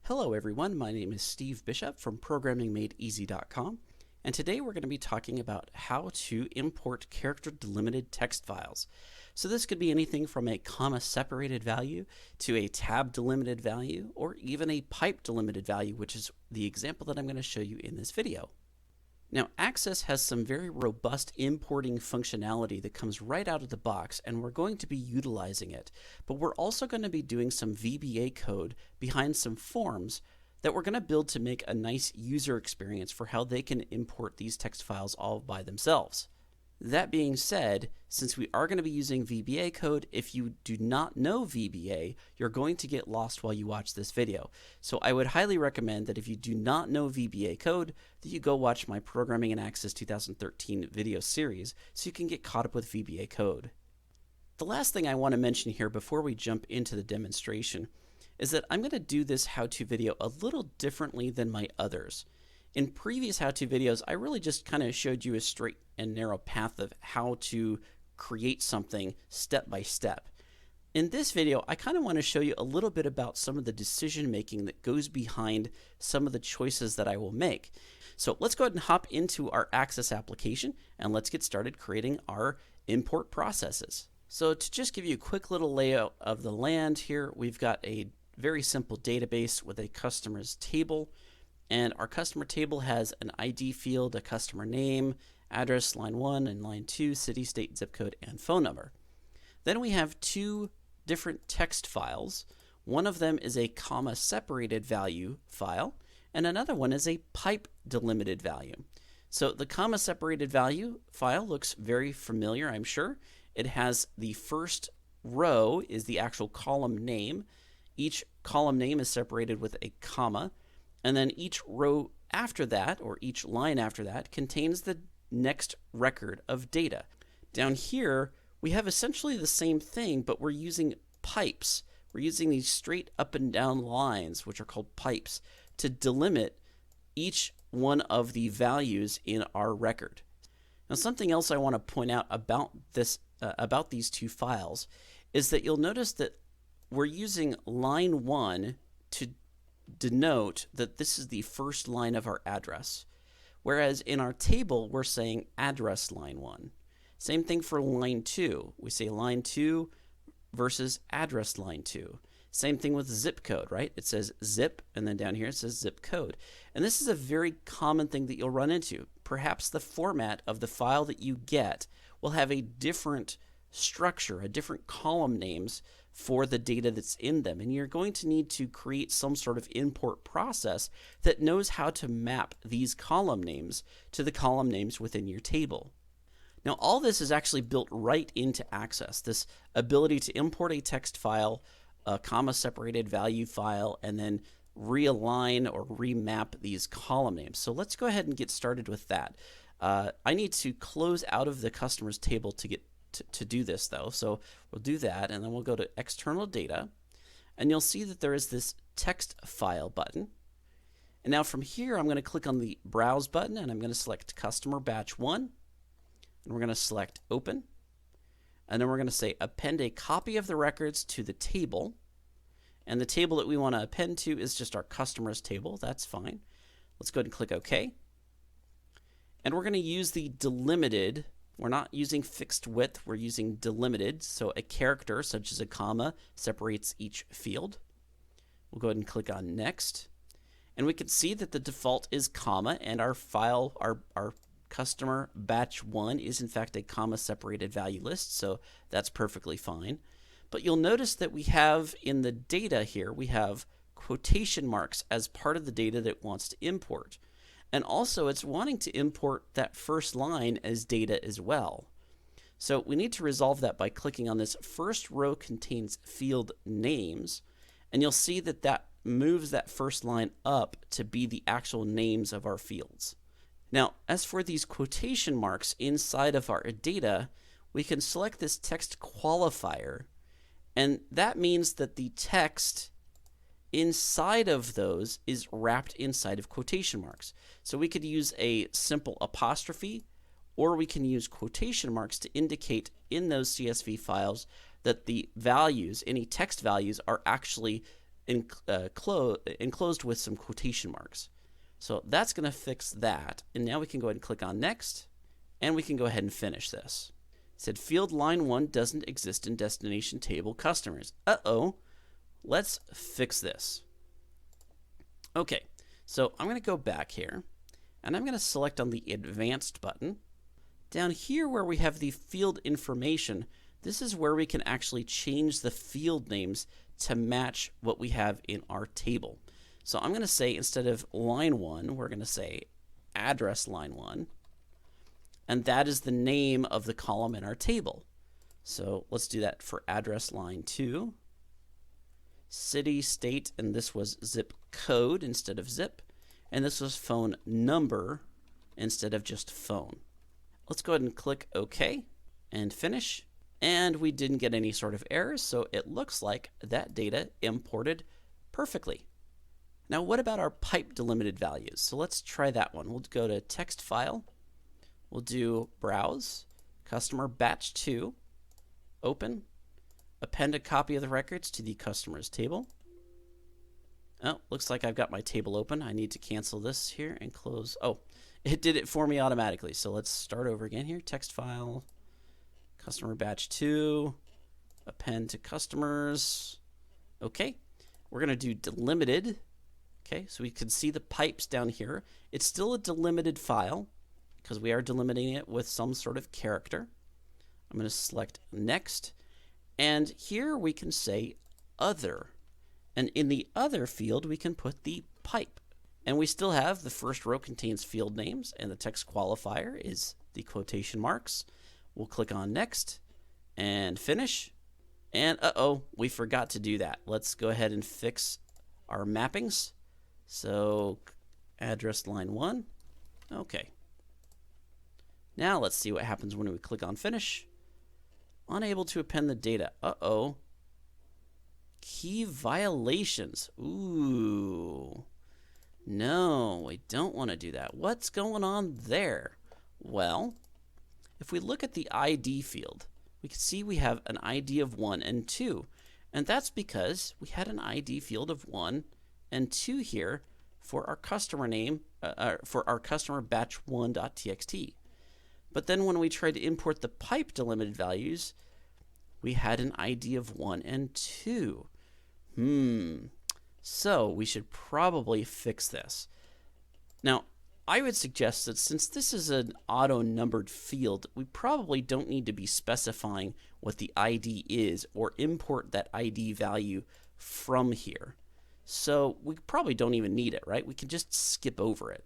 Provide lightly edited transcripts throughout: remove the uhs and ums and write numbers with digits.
Hello everyone, my name is Steve Bishop from ProgrammingMadeEasy.com, and today we're going to be talking about how to import character delimited text files. So this could be anything from a comma separated value to a tab delimited value, or even a pipe delimited value, which is the example that I'm going to show you in this video. Now, Access has some very robust importing functionality that comes right out of the box, and we're going to be utilizing it. But we're also going to be doing some VBA code behind some forms that we're going to build to make a nice user experience for how they can import these text files all by themselves. That being said, since we are going to be using VBA code, if you do not know VBA, you're going to get lost while you watch this video. So I would highly recommend that if you do not know VBA code, that you go watch my Programming in Access 2013 video series so you can get caught up with VBA code. The last thing I want to mention here before we jump into the demonstration is that I'm going to do this how-to video a little differently than my others. In previous how-to videos, I really just kind of showed you a straight and narrow path of how to create something step by step. In this video, I kind of want to show you a little bit about some of the decision making that goes behind some of the choices that I will make. So let's go ahead and hop into our Access application and let's get started creating our import processes. So to just give you a quick little layout of the land here, we've got a very simple database with a customers table. And our customer table has an ID field, a customer name, address, line 1, and line 2, city, state, zip code, and phone number. Then we have two different text files. One of them is a comma separated value file, and another one is a pipe delimited value. So the comma separated value file looks very familiar, I'm sure. It has the first row is the actual column name. Each column name is separated with a comma. And then each row after that, or each line after that, contains the next record of data. Down here, we have essentially the same thing, but we're using pipes. We're using these straight up and down lines, which are called pipes, to delimit each one of the values in our record. Now, something else I want to point out about these two files is that you'll notice that we're using line 1 to denote that this is the first line of our address, whereas in our table we're saying address line 1. Same thing for line 2. We say line 2 versus address line 2. Same thing with zip code, right? It says zip, and then down here it says zip code. And this is a very common thing that you'll run into. Perhaps the format of the file that you get will have a different structure, a different column names for the data that's in them, and you're going to need to create some sort of import process that knows how to map these column names to the column names within your table. Now, all this is actually built right into Access, this ability to import a text file, a comma separated value file, and then realign or remap these column names. So let's go ahead and get started with that. I need to close out of the customers table to do this though. So we'll do that, and then we'll go to external data, and you'll see that there is this text file button. And now from here, I'm going to click on the browse button, and I'm going to select customer batch 1, and we're going to select open, and then we're going to say append a copy of the records to the table, and the table that we want to append to is just our customers table. That's fine. Let's go ahead and click OK, and we're going to use the delimited. We're not using fixed width, we're using delimited, so a character such as a comma separates each field. We'll go ahead and click on next, and we can see that the default is comma, and our file, our customer batch 1 is in fact a comma separated value list, so that's perfectly fine. But you'll notice that we have in the data here, we have quotation marks as part of the data that it wants to import. And also, it's wanting to import that first line as data as well. So we need to resolve that by clicking on this first row contains field names, and you'll see that that moves that first line up to be the actual names of our fields. Now, as for these quotation marks inside of our data, we can select this text qualifier, and that means that the text inside of those is wrapped inside of quotation marks. So we could use a simple apostrophe, or we can use quotation marks to indicate in those CSV files that the values, any text values, are actually enclosed with some quotation marks. So that's going to fix that. And now we can go ahead and click on next, and we can go ahead and finish this. It said field line 1 doesn't exist in destination table customers. Uh-oh. Let's fix this. Okay, so I'm going to go back here, and I'm going to select on the advanced button. Down here where we have the field information, this is where we can actually change the field names to match what we have in our table. So I'm going to say, instead of line 1, we're going to say address line 1. And that is the name of the column in our table. So let's do that for address line 2. City, state, and this was zip code instead of zip. And this was phone number instead of just phone. Let's go ahead and click OK and finish. And we didn't get any sort of errors, so it looks like that data imported perfectly. Now what about our pipe delimited values? So let's try that one. We'll go to text file. We'll do browse, customer batch 2, open, append a copy of the records to the customers table. Oh, looks like I've got my table open. I need to cancel this here and close. Oh, it did it for me automatically. So let's start over again here. Text file, customer batch 2, append to customers. Okay, we're going to do delimited. Okay, so we can see the pipes down here. It's still a delimited file because we are delimiting it with some sort of character. I'm going to select next. And here we can say other. And in the other field, we can put the pipe. And we still have the first row contains field names, and the text qualifier is the quotation marks. We'll click on next and finish. And uh-oh, we forgot to do that. Let's go ahead and fix our mappings. So address line 1. Okay. Now let's see what happens when we click on finish. Unable to append the data. Uh-oh. Key violations. Ooh. No, we don't want to do that. What's going on there? Well, if we look at the ID field, we can see we have an ID of 1 and 2. And that's because we had an ID field of 1 and 2 here for our customer name, for our customer batch1.txt. But then when we tried to import the pipe delimited values, we had an ID of 1 and 2. So we should probably fix this. Now, I would suggest that since this is an auto-numbered field, we probably don't need to be specifying what the ID is or import that ID value from here. So we probably don't even need it, right? We can just skip over it.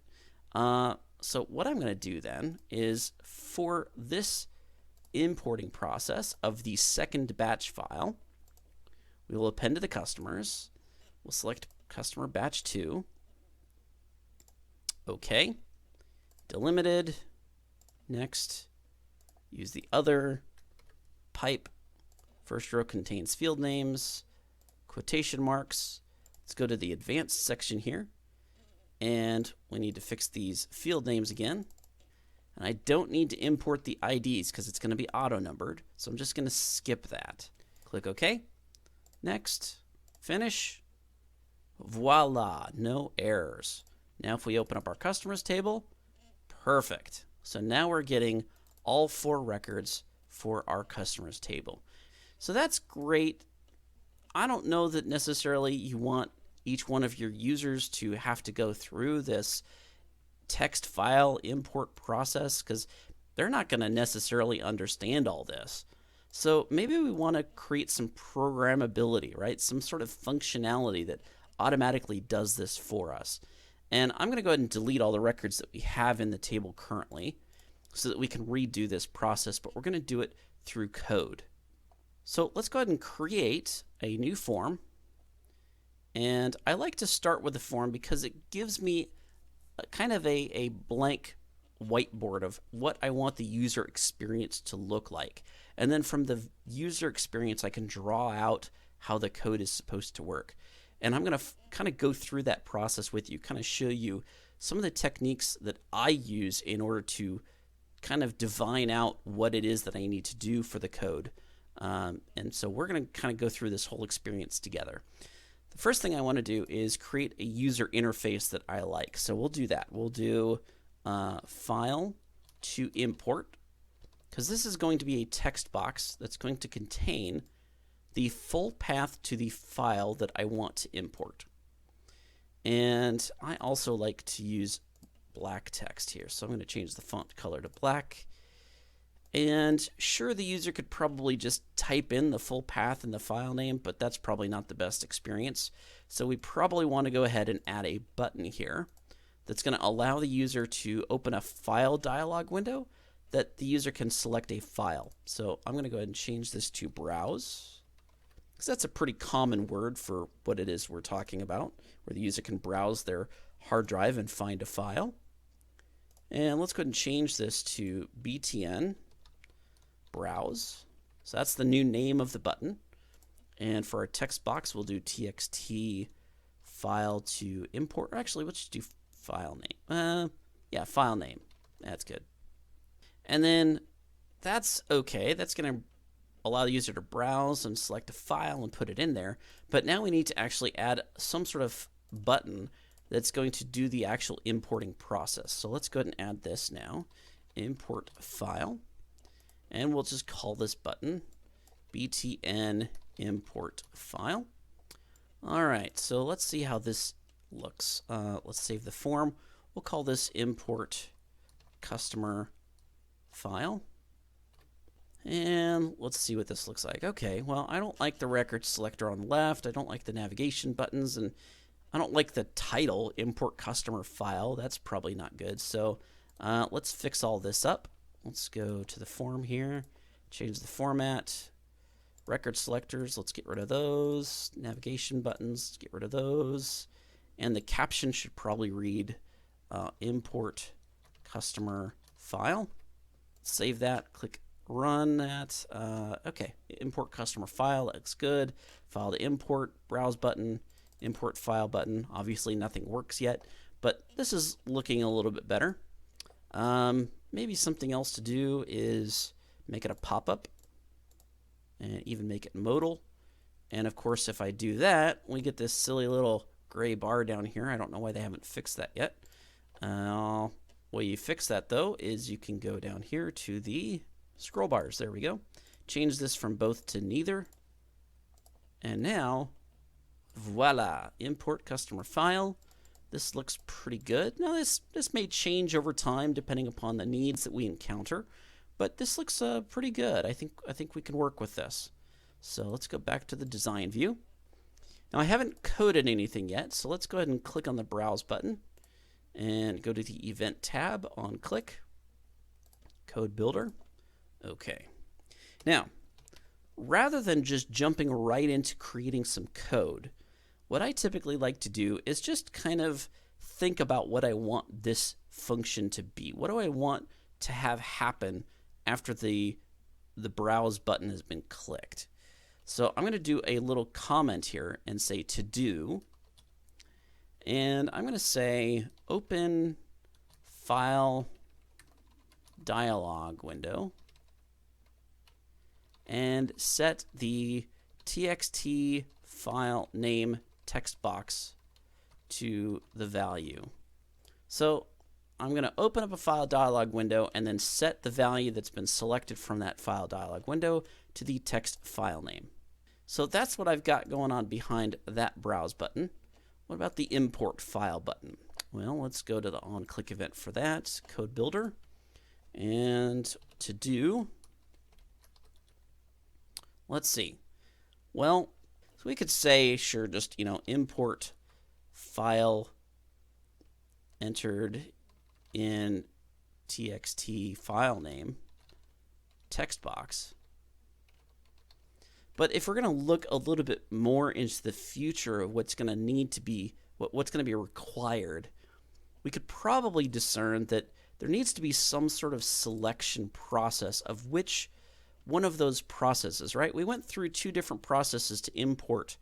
So what I'm going to do then is for this importing process of the second batch file, we will append to the customers. We'll select customer batch 2. Okay. Delimited. Next. Use the other. Pipe. First row contains field names. Quotation marks. Let's go to the advanced section here. And we need to fix these field names again. And I don't need to import the IDs because it's going to be auto-numbered. So I'm just going to skip that. Click OK. Next. Finish. Voila, no errors. Now if we open up our customers table, perfect. So now we're getting all 4 records for our customers table. So that's great. I don't know that necessarily you want each one of your users to have to go through this text file import process because they're not going to necessarily understand all this. So maybe we want to create some programmability, right? Some sort of functionality that automatically does this for us. And I'm going to go ahead and delete all the records that we have in the table currently so that we can redo this process, but we're going to do it through code. So let's go ahead and create a new form. And I like to start with the form because it gives me kind of a blank whiteboard of what I want the user experience to look like. And then from the user experience, I can draw out how the code is supposed to work. And I'm going to kind of go through that process with you, kind of show you some of the techniques that I use in order to kind of divine out what it is that I need to do for the code. And so we're going to kind of go through this whole experience together. The first thing I want to do is create a user interface that I like. So we'll do that. We'll do file to import, because this is going to be a text box that's going to contain the full path to the file that I want to import. And I also like to use black text here, so I'm going to change the font color to black. And sure, the user could probably just type in the full path in the file name, but that's probably not the best experience. So we probably want to go ahead and add a button here that's going to allow the user to open a file dialog window that the user can select a file. So I'm going to go ahead and change this to browse, because that's a pretty common word for what it is we're talking about, where the user can browse their hard drive and find a file. And let's go ahead and change this to btn browse. So that's the new name of the button. And for our text box, we'll do txt file to import. Actually, let's just do file name. Yeah, file name. That's good. And then that's okay. That's going to allow the user to browse and select a file and put it in there. But now we need to actually add some sort of button that's going to do the actual importing process. So let's go ahead and add this now. Import file. And we'll just call this button btn import file. All right, so let's see how this looks. Let's save the form. We'll call this import customer file. And let's see what this looks like. Okay, well, I don't like the record selector on the left. I don't like the navigation buttons, and I don't like the title, import customer file. That's probably not good. So let's fix all this up. Let's go to the form here, change the format. Record selectors, let's get rid of those. Navigation buttons, let's get rid of those. And the caption should probably read import customer file. Save that, click run that. Okay, import customer file, that looks good. File to import, browse button, import file button. Obviously nothing works yet, but this is looking a little bit better. Maybe something else to do is make it a pop-up and even make it modal. And of course, if I do that, we get this silly little gray bar down here. I don't know why they haven't fixed that yet. Way you fix that though is you can go down here to the scroll bars. There we go. Change this from both to neither. And now, voila, import customer file. This looks pretty good. Now this may change over time depending upon the needs that we encounter, but this looks pretty good. I think we can work with this. So let's go back to the design view. Now I haven't coded anything yet, so let's go ahead and click on the browse button and go to the event tab on click, code builder. Okay. Now, rather than just jumping right into creating some code, what I typically like to do is just kind of think about what I want this function to be. What do I want to have happen after the browse button has been clicked? So I'm going to do a little comment here and say to do, and I'm going to say open file dialog window and set the txt file name text box to the value. So I'm going to open up a file dialog window and then set the value that's been selected from that file dialog window to the text file name. So that's what I've got going on behind that browse button. What about the import file button? Well, let's go to the on-click event for that, code builder, and to do, let's see. Well, so we could say, sure, just, import file entered in txt file name text box. But if we're going to look a little bit more into the future of what's going to need to be, what's going to be required, we could probably discern that there needs to be some sort of selection process of which one of those processes, right? We went through two different processes to import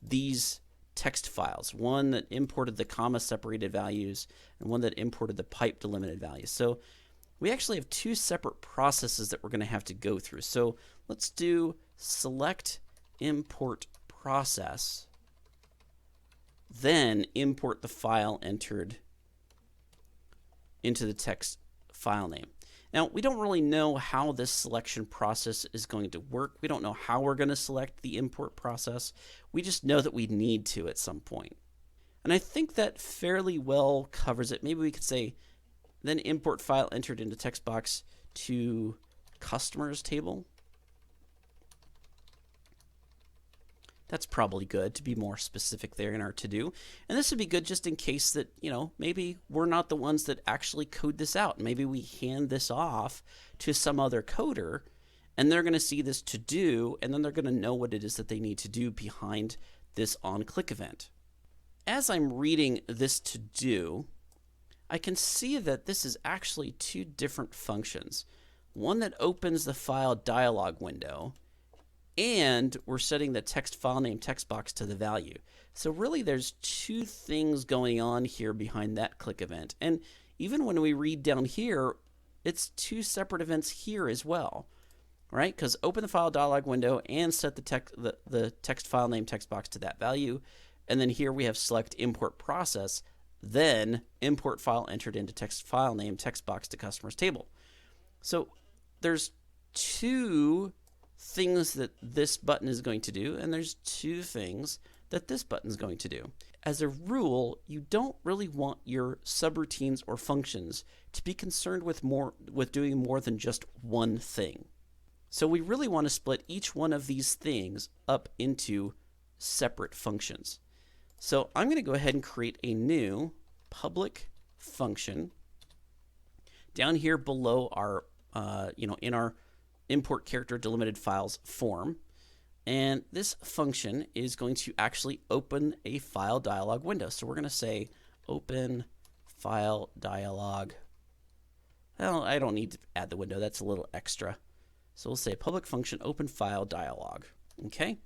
these text files, one that imported the comma separated values and one that imported the pipe delimited values. So we actually have two separate processes that we're going to have to go through. So let's do select import process then import the file entered into the text file name. Now, we don't really know how this selection process is going to work. We don't know how we're going to select the import process. We just know that we need to at some point. And I think that fairly well covers it. Maybe we could say, then import file entered into text box to customers table. That's probably good to be more specific there in our to-do. And this would be good just in case that, maybe we're not the ones that actually code this out. Maybe we hand this off to some other coder, and they're going to see this to-do, and then they're going to know what it is that they need to do behind this onClick event. As I'm reading this to-do, I can see that this is actually two different functions. One that opens the file dialog window, and we're setting the text file name text box to the value. So really there's two things going on here behind that click event. And even when we read down here, it's two separate events here as well, right? Because open the file dialog window and set the text file name text box to that value. And then here we have select import process, then import file entered into text file name text box to customers table. So there's two things that this button is going to do, and there's two things that this button is going to do. As a rule, you don't really want your subroutines or functions to be concerned with doing more than just one thing. So we really want to split each one of these things up into separate functions. So I'm going to go ahead and create a new public function down here below our, in our import character delimited files form. And this function is going to actually open a file dialog window. So we're going to say open file dialog. Well, I don't need to add the window. That's a little extra. So we'll say public function open file dialog. Okay.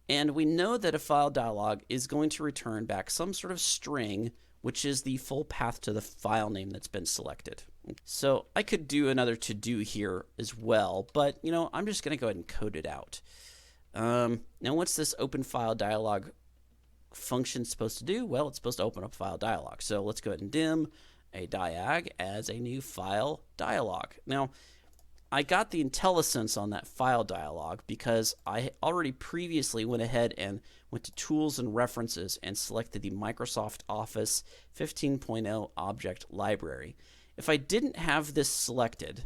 And we know that a file dialog is going to return back some sort of string, which is the full path to the file name that's been selected. So I could do another to-do here as well, but I'm just going to go ahead and code it out. Now what's this open file dialog function supposed to do? Well, it's supposed to open up file dialog. So let's go ahead and dim a diag as a new file dialog. Now, I got the IntelliSense on that file dialog because I already previously went ahead and went to Tools and References and selected the Microsoft Office 15.0 Object Library. If I didn't have this selected,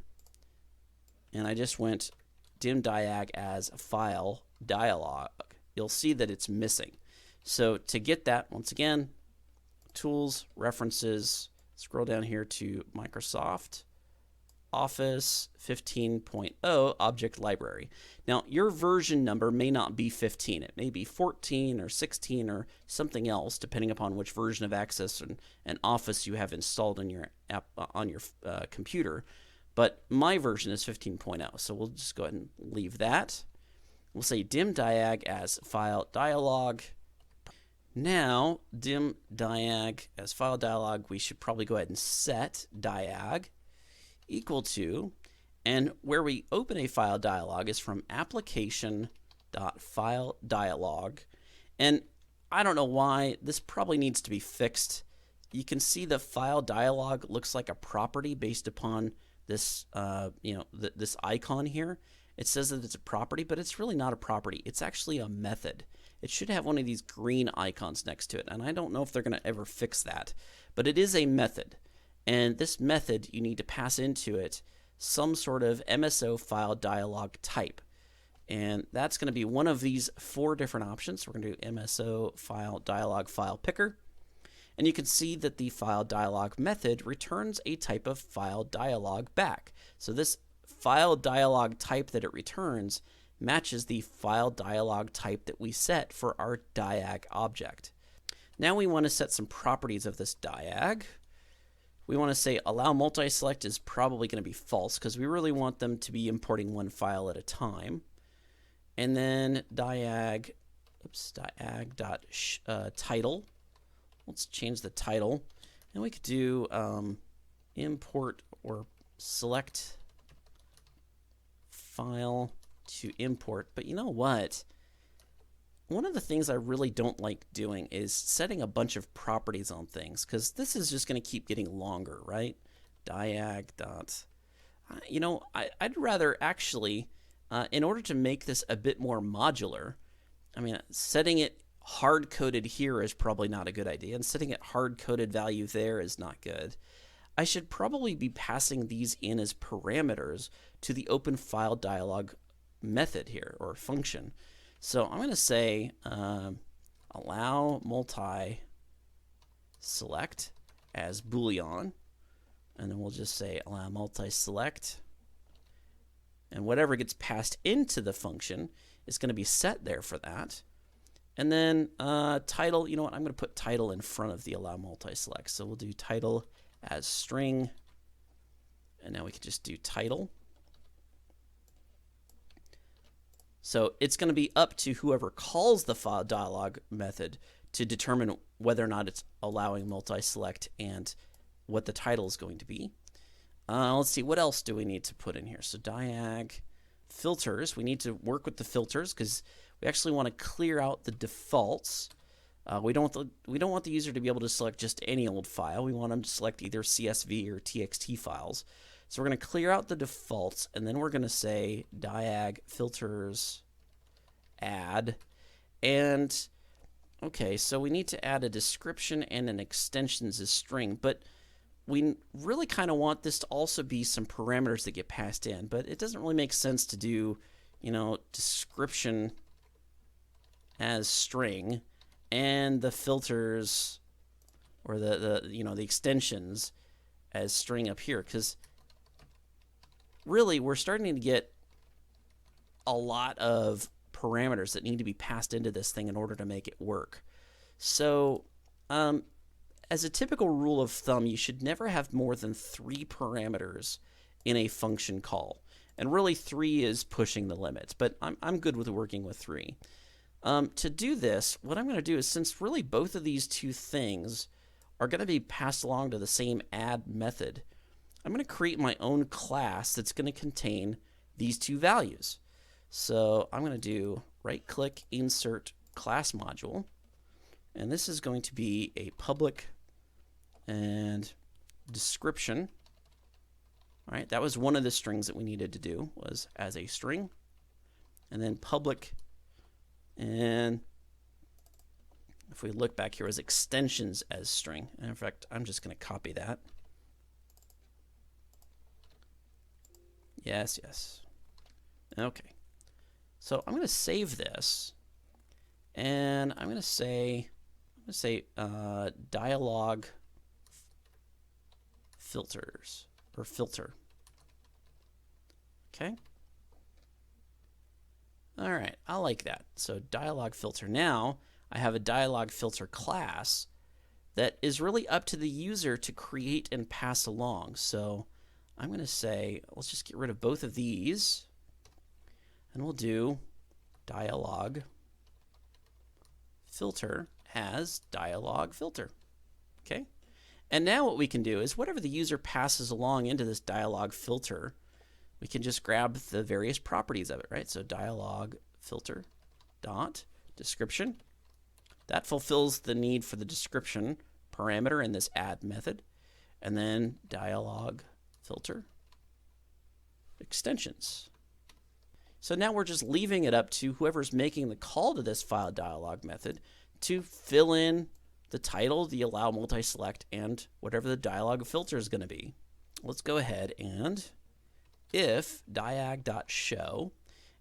and I just went dim diag as file dialog, you'll see that it's missing. So to get that, once again, Tools, References, scroll down here to Microsoft Office 15.0 Object Library. Now, your version number may not be 15. It may be 14 or 16 or something else, depending upon which version of Access and Office you have installed in your app on your computer. But my version is 15.0, so we'll just go ahead and leave that. We'll say dim diag as file dialog. Now, dim diag as file dialog, we should probably go ahead and set diag equal to, and where we open a file dialog is from application.file dialog. And I don't know why, this probably needs to be fixed. You can see the file dialog looks like a property based upon this, this icon here. It says that it's a property, but it's really not a property. It's actually a method. It should have one of these green icons next to it, and I don't know if they're going to ever fix that. But it is a method. And this method, you need to pass into it some sort of MSO file dialog type. And that's going to be one of these four different options. We're going to do MSO file dialog file picker. And you can see that the file dialog method returns a type of file dialog back. So this file dialog type that it returns matches the file dialog type that we set for our diag object. Now we want to set some properties of this diag. We want to say allow multi-select is probably going to be false because we really want them to be importing one file at a time. And then diag dot title. Let's change the title, and we could do import or select file to import. But you know what? one of the things I really don't like doing is setting a bunch of properties on things, because this is just going to keep getting longer, right? Diag dot. I'd rather actually, in order to make this a bit more modular, setting it hard-coded here is probably not a good idea, and setting it hard-coded value there is not good. I should probably be passing these in as parameters to the openfile dialog method here, or function. So I'm going to say allow multi-select as boolean, and then we'll just say allow multi-select, and whatever gets passed into the function is going to be set there for that. And then title, I'm going to put title in front of the allow multi-select. So we'll do title as string, and now we can just do title. So it's going to be up to whoever calls the file dialog method to determine whether or not it's allowing multi-select and what the title is going to be. Let's see, what else do we need to put in here? So diag filters, we need to work with the filters because we actually want to clear out the defaults. We don't want the user to be able to select just any old file. We want them to select either CSV or TXT files. So we're going to clear out the defaults, and then we're going to say diag filters add. And okay, so we need to add a description and an extensions as string, but we really kind of want this to also be some parameters that get passed in, but it doesn't really make sense to do, description as string and the filters or the extensions as string up here, because really we're starting to get a lot of parameters that need to be passed into this thing in order to make it work. So as a typical rule of thumb, you should never have more than 3 parameters in a function call. And really 3 is pushing the limits, but I'm good with working with 3. To do this, what I'm going to do is, since really both of these two things are going to be passed along to the same add method, I'm going to create my own class that's going to contain these two values. So I'm going to do right-click, insert class module, and this is going to be a public and description. All right, that was one of the strings that we needed to do, was as a string, and then public, and if we look back here, was extensions as string. And in fact, I'm just going to copy that. Yes. Okay. So I'm going to save this, and I'm going to say dialog filters, or filter. Okay. All right, I like that. So dialog filter. Now I have a dialog filter class that is really up to the user to create and pass along. So I'm going to say, let's just get rid of both of these, and we'll do dialog filter as dialog filter. Okay. And now what we can do is whatever the user passes along into this dialog filter, we can just grab the various properties of it, right? So dialog filter dot description. That fulfills the need for the description parameter in this add method. And then dialog filter extensions. So now we're just leaving it up to whoever's making the call to this file dialog method to fill in the title, the allow multi-select, and whatever the dialog filter is going to be. Let's go ahead and if diag.show,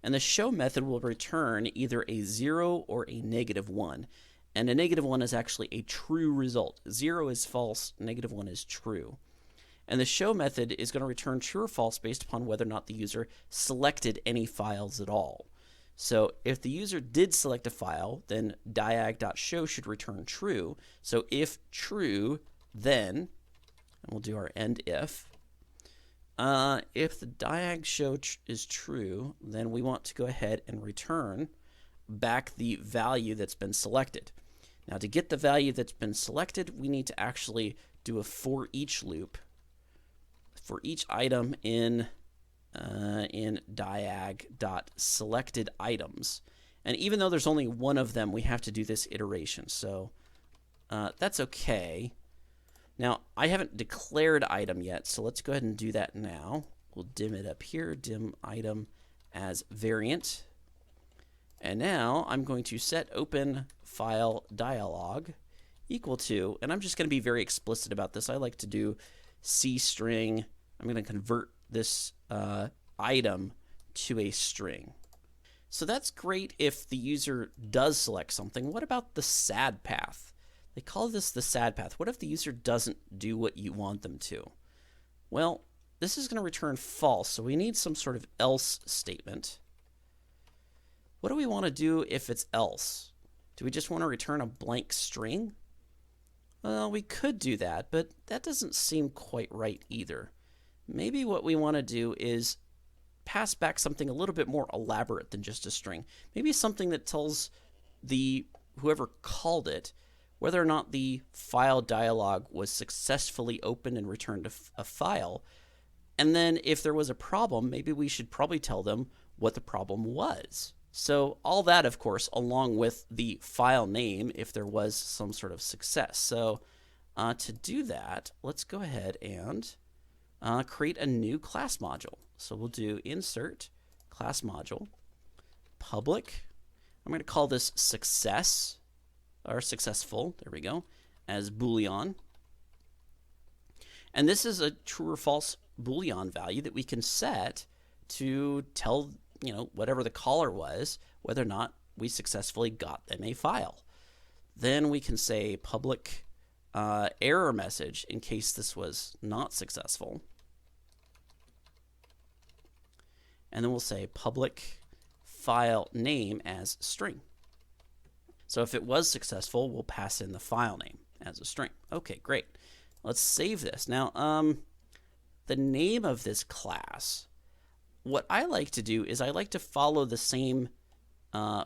and the show method will return either a 0 or a -1. And a -1 is actually a true result. 0 is false, -1 is true. And the show method is going to return true or false based upon whether or not the user selected any files at all. So if the user did select a file, then diag.show should return true. So if true, then, and we'll do our end if the diag show is true, then we want to go ahead and return back the value that's been selected. Now to get the value that's been selected, we need to actually do a for each loop for each item in diag.selected items. And even though there's only one of them, we have to do this iteration. So that's okay. Now, I haven't declared item yet, so let's go ahead and do that now. We'll dim it up here, dim item as variant. And now I'm going to set open file dialog equal to, and I'm just going to be very explicit about this. I like to do C string. I'm going to convert this item to a string. So that's great if the user does select something. What about the sadpath? They call this the sadpath. What if the user doesn't do what you want them to? Well, this is going to return false, so we need some sort of else statement. What do we want to do if it's else? Do we just want to return a blank string? Well, we could do that, but that doesn't seem quite right either. Maybe what we want to do is pass back something a little bit more elaborate than just a string. Maybe something that tells whoever called it whether or not the file dialog was successfully opened and returned a file. And then if there was a problem, maybe we should probably tell them what the problem was. So all that, of course, along with the file name if there was some sort of success. So to do that, let's go ahead and create a new class module. So we'll do insert class module, public. I'm going to call this success, or successful, there we go, as Boolean. And this is a true or false Boolean value that we can set to tell, whatever the caller was, whether or not we successfully got them a file. Then we can say public error message in case this was not successful. And then we'll say public file name as string. So if it was successful, we'll pass in the file name as a string. Okay, great. Let's save this. Now, the name of this class, what I like to do is I like to follow the same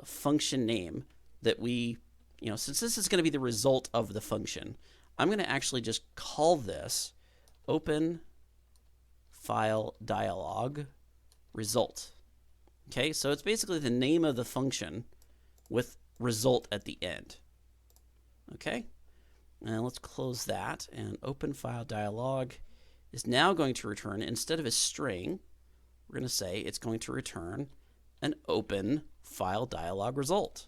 function name that we, since this is going to be the result of the function, I'm going to actually just call this open file dialog result. Okay, so it's basically the name of the function with result at the end. Okay, and let's close that, and open file dialog is now going to return, instead of a string, we're going to say it's going to return an open file dialog result.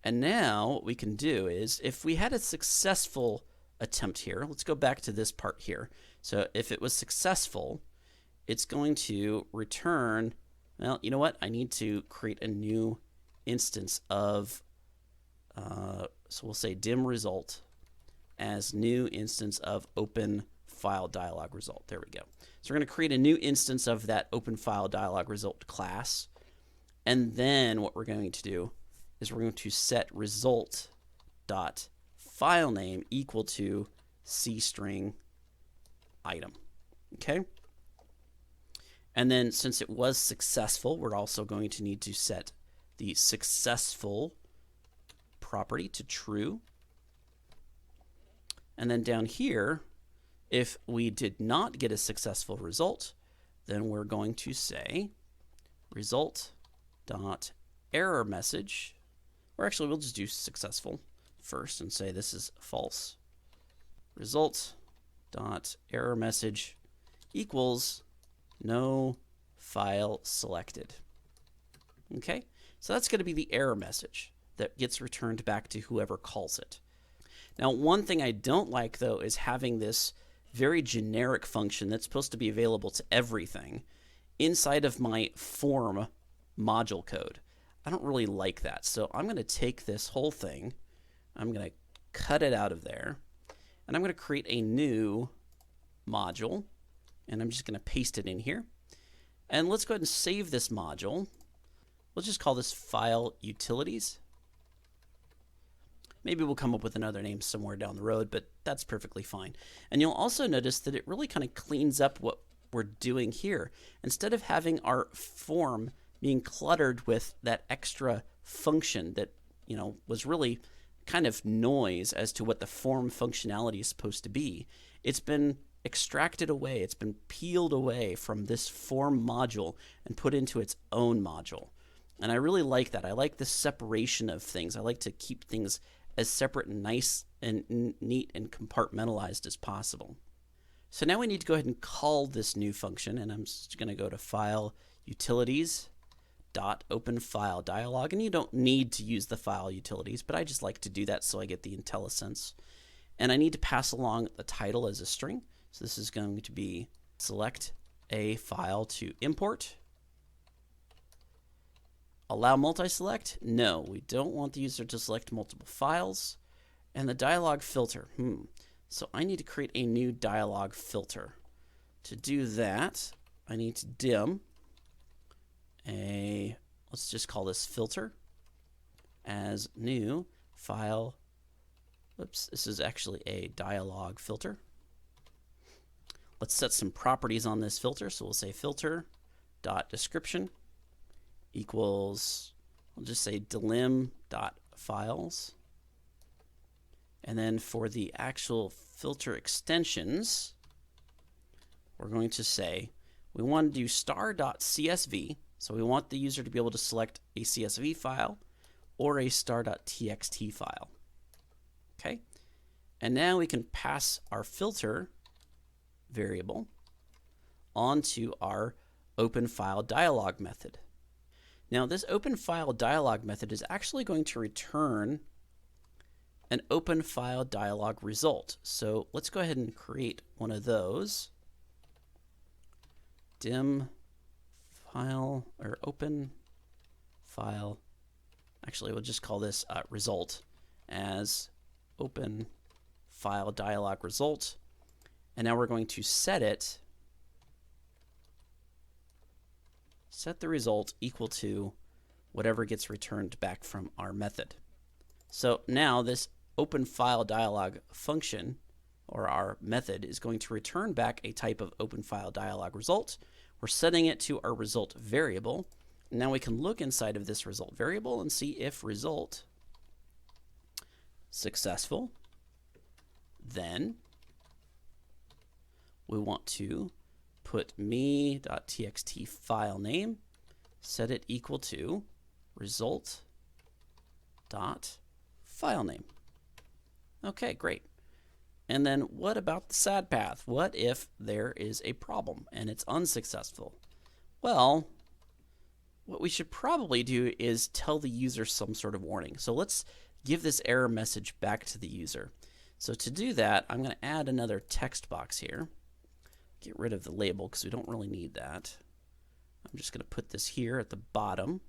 And now what we can do is, if we had a successful attempt here, let's go back to this part here. So if it was successful, it's going to return, well, you know what? I need to create a new instance of, so we'll say dim result as new instance of open file dialog result. There we go. So we're going to create a new instance of that open file dialog result class. And then what we're going to do is we're going to set result dot file name equal to C string item. Okay. And then since it was successful, we're also going to need to set the successful property to true. And then down here, if we did not get a successful result, then we're going to say result dot error message, or actually we'll just do successful first and say this is false. Result dot error message equals no file selected. Okay, so that's going to be the error message that gets returned back to whoever calls it. Now, one thing I don't like, though, is having this very generic function that's supposed to be available to everything inside of my form module code. I don't really like that, so I'm going to take this whole thing, I'm going to cut it out of there, and I'm going to create a new module, and I'm just going to paste it in here. And let's go ahead and save this module. We'll just call this file utilities. Maybe we'll come up with another name somewhere down the road, but that's perfectly fine. And you'll also notice that it really kind of cleans up what we're doing here. Instead of having our form being cluttered with that extra function that, was really kind of noise as to what the form functionality is supposed to be, it's been extracted away, it's been peeled away from this form module and put into its own module. And I really like that. I like the separation of things. I like to keep things as separate and nice and neat and compartmentalized as possible. So now we need to go ahead and call this new function, and I'm just going to go to File, Utilities, .openfile dialog, and you don't need to use the file utilities, but I just like to do that so I get the IntelliSense. And I need to pass along the title as a string. So this is going to be select a file to import. Allow multi-select? No, we don't want the user to select multiple files. And the dialog filter. So I need to create a new dialog filter. To do that, I need to dim let's just call this filter as new file. Oops, this is actually a dialog filter. Let's set some properties on this filter. So we'll say filter.description equals, we'll just say delim.files. And then for the actual filter extensions, we're going to say we want to do star.csv. So we want the user to be able to select a CSV file or a star.txt file. Okay. And now we can pass our filter variable onto our openfile dialog method. Now this openfile dialog method is actually going to return an openfile dialog result. So let's go ahead and create one of those. Dim file or open file. Actually, we'll just call this result as open file dialog result. And now we're going to set the result equal to whatever gets returned back from our method. So now this open file dialog function or our method is going to return back a type of open file dialog result. We're setting it to our result variable. Now we can look inside of this result variable and see if result successful. Then we want to put me.txt file name, set it equal to result.file name. Okay, great. And then what about the sad path? What if there is a problem and it's unsuccessful? Well, what we should probably do is tell the user some sort of warning. So let's give this error message back to the user. So to do that, I'm going to add another text box here. Get rid of the label because we don't really need that. I'm just going to put this here at the bottom.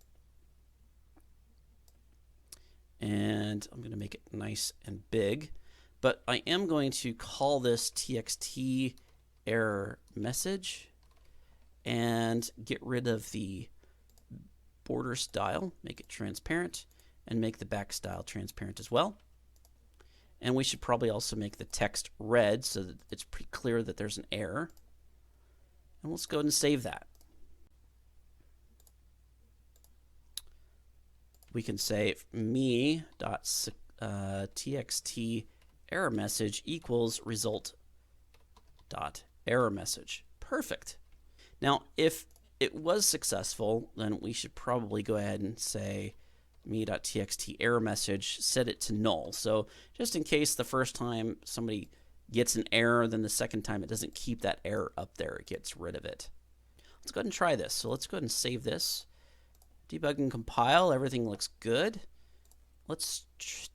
And I'm going to make it nice and big. But I am going to call this txt error message and get rid of the border style, make it transparent, and make the back style transparent as well. And we should probably also make the text red so that it's pretty clear that there's an error. And let's go ahead and save that. We can say me.txt error message equals result.error message. Perfect. Now, if it was successful, then we should probably go ahead and say me.txt error message, set it to null. So just in case the first time somebody gets an error, then the second time it doesn't keep that error up there, it gets rid of it. Let's go ahead and try this. So let's go ahead and save this. Debug and compile, everything looks good. Let's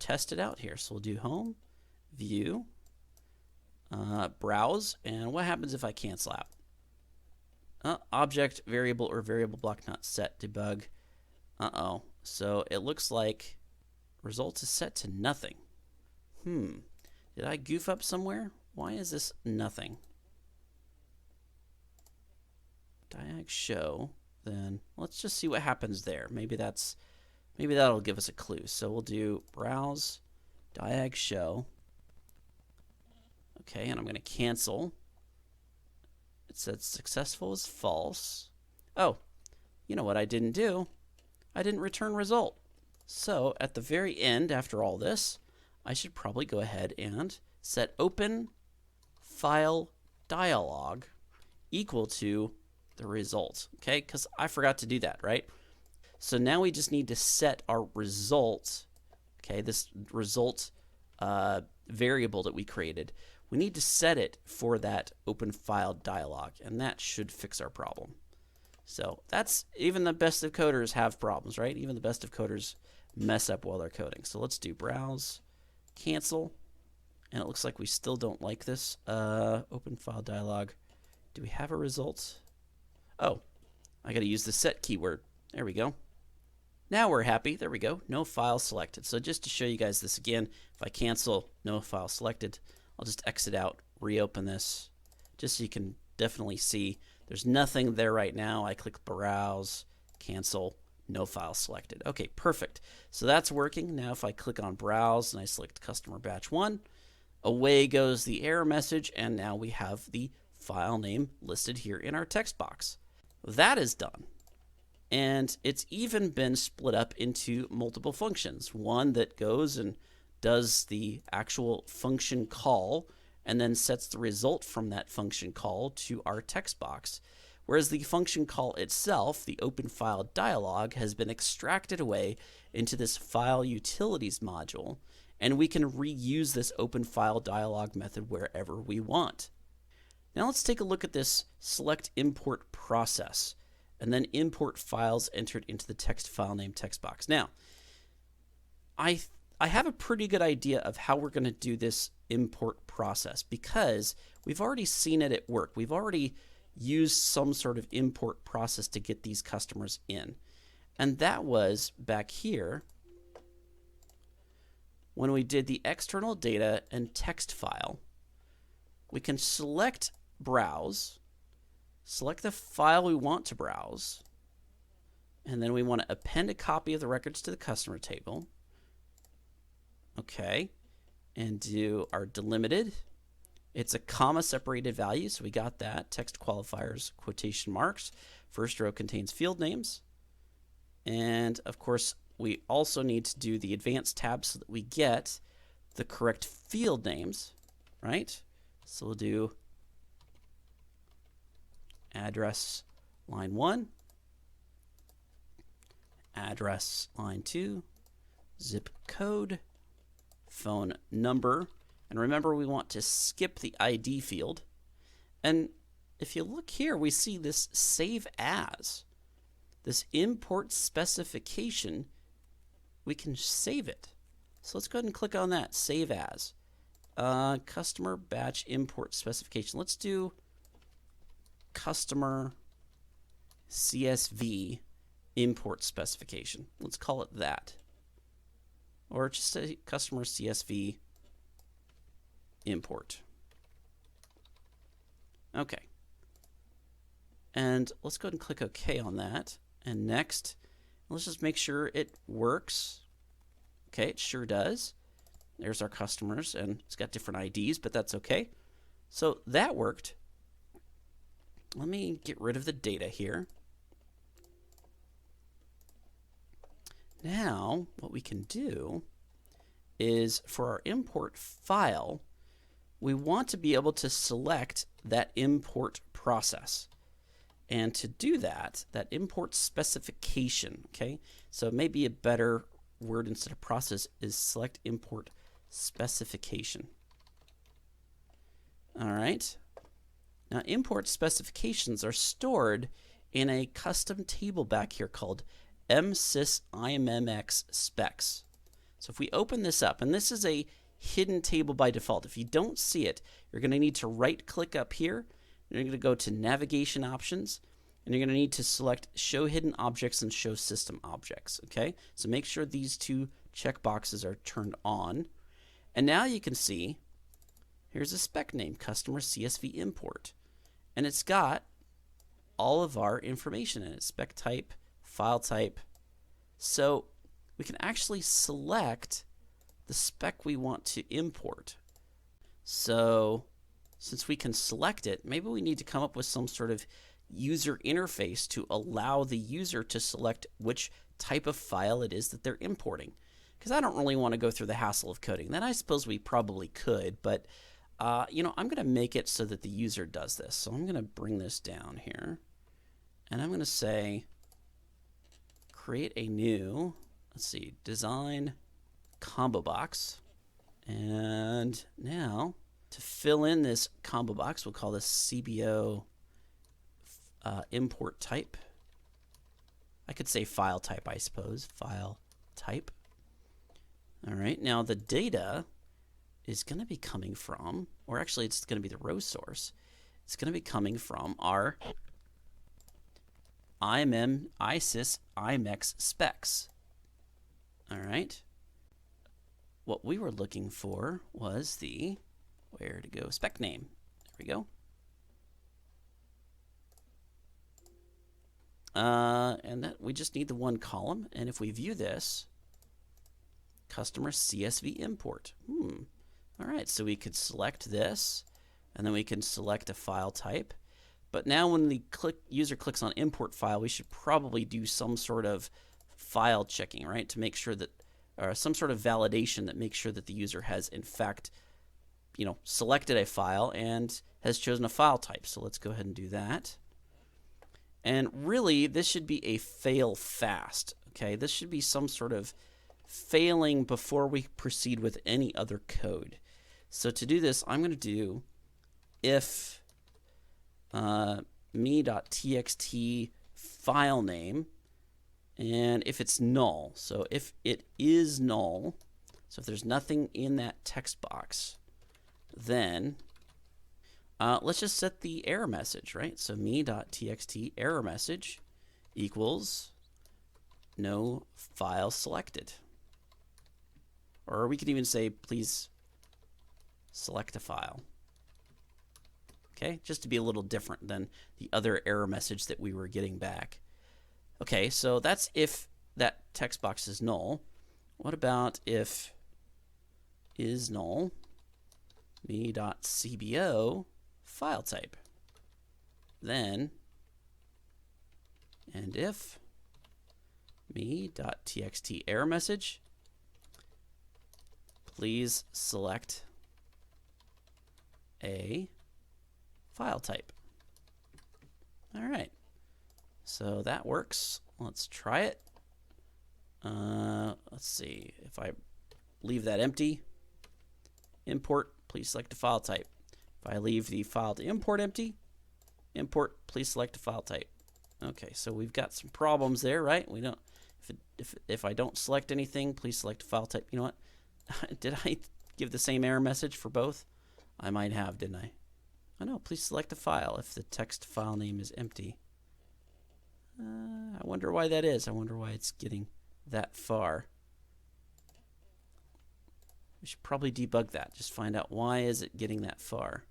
test it out here. So we'll do home, view, browse, and what happens if I cancel out? Object, variable, or variable block not set, debug. So it looks like result is set to nothing. Did I goof up somewhere? Why is this nothing? Diag show, then let's just see what happens there. Maybe that'll give us a clue. So we'll do browse, diag show. Okay, and I'm going to cancel. It said successful is false. Oh, you know what I didn't do? I didn't return result. So at the very end, after all this, I should probably go ahead and set open file dialog equal to the result. Okay, because I forgot to do that, right? So now we just need to set our result, okay, this result variable that we created. We need to set it for that open file dialog, and that should fix our problem. So that's, even the best of coders have problems, right? Even the best of coders mess up while they're coding. So let's do browse, cancel, and it looks like we still don't like this open file dialog. Do we have a result? Oh, I got to use the set keyword. There we go. Now we're happy. There we go. No file selected. So just to show you guys this again, if I cancel no file selected, I'll just exit out, reopen this, just so you can definitely see there's nothing there right now. I click browse, cancel, no file selected. Okay, perfect. So that's working. Now if I click on browse and I select customer batch 1, away goes the error message, and now we have the file name listed here in our text box. That is done. And it's even been split up into multiple functions. One that goes and does the actual function call and then sets the result from that function call to our text box. Whereas the function call itself, the open file dialog, has been extracted away into this file utilities module, and we can reuse this open file dialog method wherever we want. Now let's take a look at this select import process, and then import files entered into the text file name text box. Now, I have a pretty good idea of how we're going to do this import process because we've already seen it at work. We've already used some sort of import process to get these customers in. And that was back here when we did the external data and text file. We can select browse, select the file we want to browse, and then we want to append a copy of the records to the customer table. Okay, and do our delimited. It's a comma separated value, so we got that. Text qualifiers, quotation marks. First row contains field names. And of course, we also need to do the advanced tab so that we get the correct field names, right? So we'll do address line 1, address line 2, zip code, phone number, and remember we want to skip the ID field. And if you look here, we see this save as, this import specification. We can save it. So let's go ahead and click on that, save as. Customer batch import specification. Let's do customer CSV import specification. Let's call it that. Or just a customer CSV import. Okay. And let's go ahead and click OK on that. And next, let's just make sure it works. Okay, it sure does. There's our customers, and it's got different IDs, but that's okay. So that worked. Let me get rid of the data here. Now, what we can do is for our import file, we want to be able to select that import process. And to do that, that import specification, okay? So maybe a better word instead of process is select import specification. All right. Now, import specifications are stored in a custom table back here called msysimmx specs. So if we open this up, and this is a hidden table by default. If you don't see it, you're going to need to right-click up here. You're going to go to Navigation Options, and you're going to need to select Show Hidden Objects and Show System Objects. Okay, so make sure these two checkboxes are turned on. And now you can see here's a spec name, Customer CSV Import, and it's got all of our information in it: spec type, file type. So we can actually select the spec we want to import. So since we can select it, maybe we need to come up with some sort of user interface to allow the user to select which type of file it is that they're importing. Because I don't really want to go through the hassle of coding that. I suppose we probably could, but you know, I'm going to make it so that the user does this. So I'm going to bring this down here, and I'm going to say create a new, let's see, design combo box. And now to fill in this combo box, we'll call this CBO import type. I could say file type, I suppose. File type. All right, now the data is going to be coming from, or actually it's going to be the row source. It's going to be coming from our IMM, ISYS, IMEX specs. All right. What we were looking for was the, where to go, spec name. There we go. And that we just need the one column. And if we view this, customer CSV import. All right, so we could select this, and then we can select a file type. But now when the user clicks on import file, we should probably do some sort of file checking, right, to make sure that, or some sort of validation that makes sure that the user has in fact, selected a file and has chosen a file type. So let's go ahead and do that. And really, this should be a fail fast. Okay, this should be some sort of failing before we proceed with any other code. So to do this, I'm going to do if me.txt file name, and if it's null. So if it is null, so if there's nothing in that text box, then let's just set the error message, right? So me.txt error message equals no file selected. Or we could even say, please select a file. Okay, just to be a little different than the other error message that we were getting back. Okay, so that's if that text box is null. What about if is null me.cbo file type? Then, and if me.txt error message, please select a file type. All right, so that works. Let's try it. Let's see, if I leave that empty, import, please select a file type. If I leave the file to import empty, import, please select a file type. Okay, so we've got some problems there, right? We don't, if I don't select anything, please select a file type. You know what? Did I give the same error message for both? I might have, didn't I? Oh no, please select a file if the text file name is empty. I wonder why that is. I wonder why it's getting that far. We should probably debug that. Just find out why is it getting that far.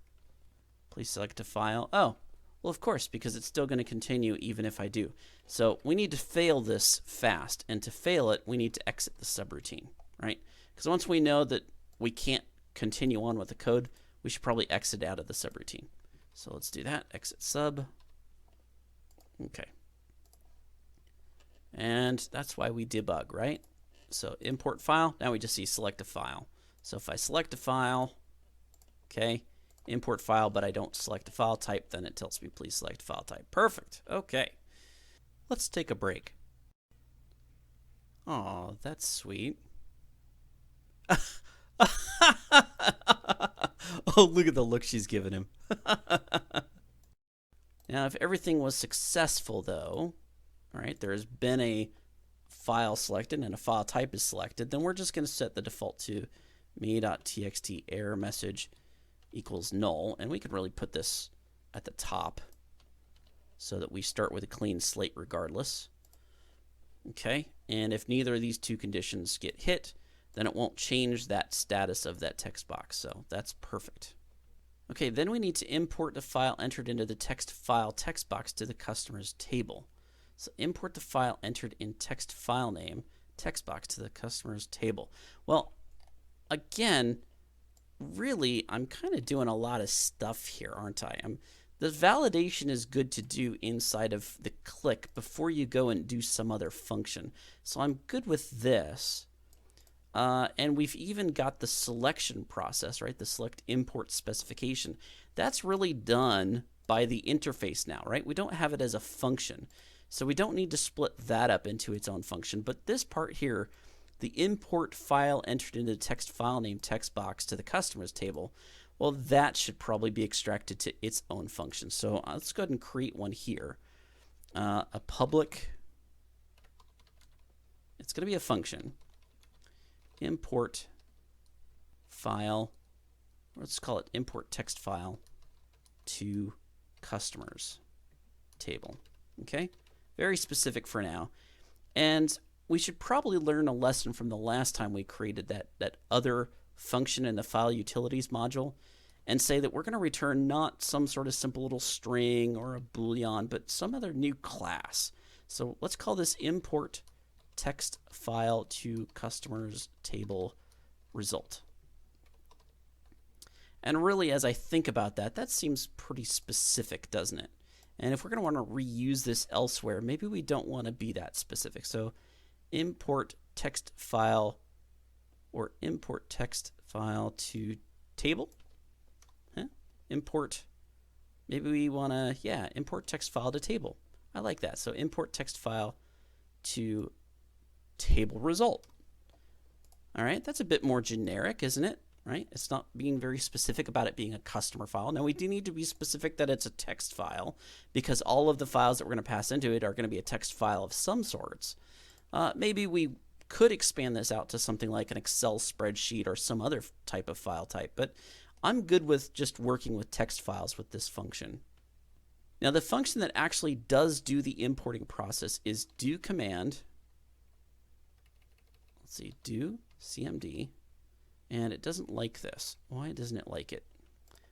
Please select a file. Oh, well of course, because it's still going to continue even if I do. So we need to fail this fast, and to fail it, we need to exit the subroutine, right? Because once we know that we can't continue on with the code, we should probably exit out of the subroutine. So let's do that. Exit sub. Okay. And that's why we debug, right? So import file. Now we just see select a file. So if I select a file, okay, import file, but I don't select a file type, then it tells me please select file type. Perfect. Okay. Let's take a break. Oh, that's sweet. Oh, look at the look she's giving him. Now, if everything was successful, though, all right, there's been a file selected and a file type is selected, then we're just going to set the default to me.txt error message equals null, and we can really put this at the top so that we start with a clean slate regardless. Okay, and if neither of these two conditions get hit, then it won't change that status of that text box, so that's perfect. Okay, then we need to import the file entered into the text file text box to the customer's table. So import the file entered in text file name text box to the customer's table. Well, again, really, I'm kind of doing a lot of stuff here, aren't I? The validation is good to do inside of the click before you go and do some other function. So I'm good with this. And we've even got the selection process, right? The select import specification. That's really done by the interface now, right? We don't have it as a function. So we don't need to split that up into its own function, but this part here, the import file entered into the text file name text box to the customers table, well, that should probably be extracted to its own function. So let's go ahead and create one here. A public, it's going to be a function, import file, let's call it import text file to customers table. Okay, very specific for now. And we should probably learn a lesson from the last time we created that other function in the file utilities module and say that we're going to return not some sort of simple little string or a boolean, but some other new class. So let's call this import text file to customers table result. And really, as I think about that, that seems pretty specific, doesn't it? And if we're going to want to reuse this elsewhere, maybe we don't want to be that specific. So import text file or import text file to table. Import, maybe we want to, import text file to table. I like that. So import text file to table result. All right, that's a bit more generic, isn't it? Right? It's not being very specific about it being a customer file. Now we do need to be specific that it's a text file because all of the files that we're going to pass into it are going to be a text file of some sorts. Maybe we could expand this out to something like an Excel spreadsheet or some other type of file type, but I'm good with just working with text files with this function. Now the function that actually does do the importing process is do command, let's see, do cmd, and it doesn't like this. Why doesn't it like it?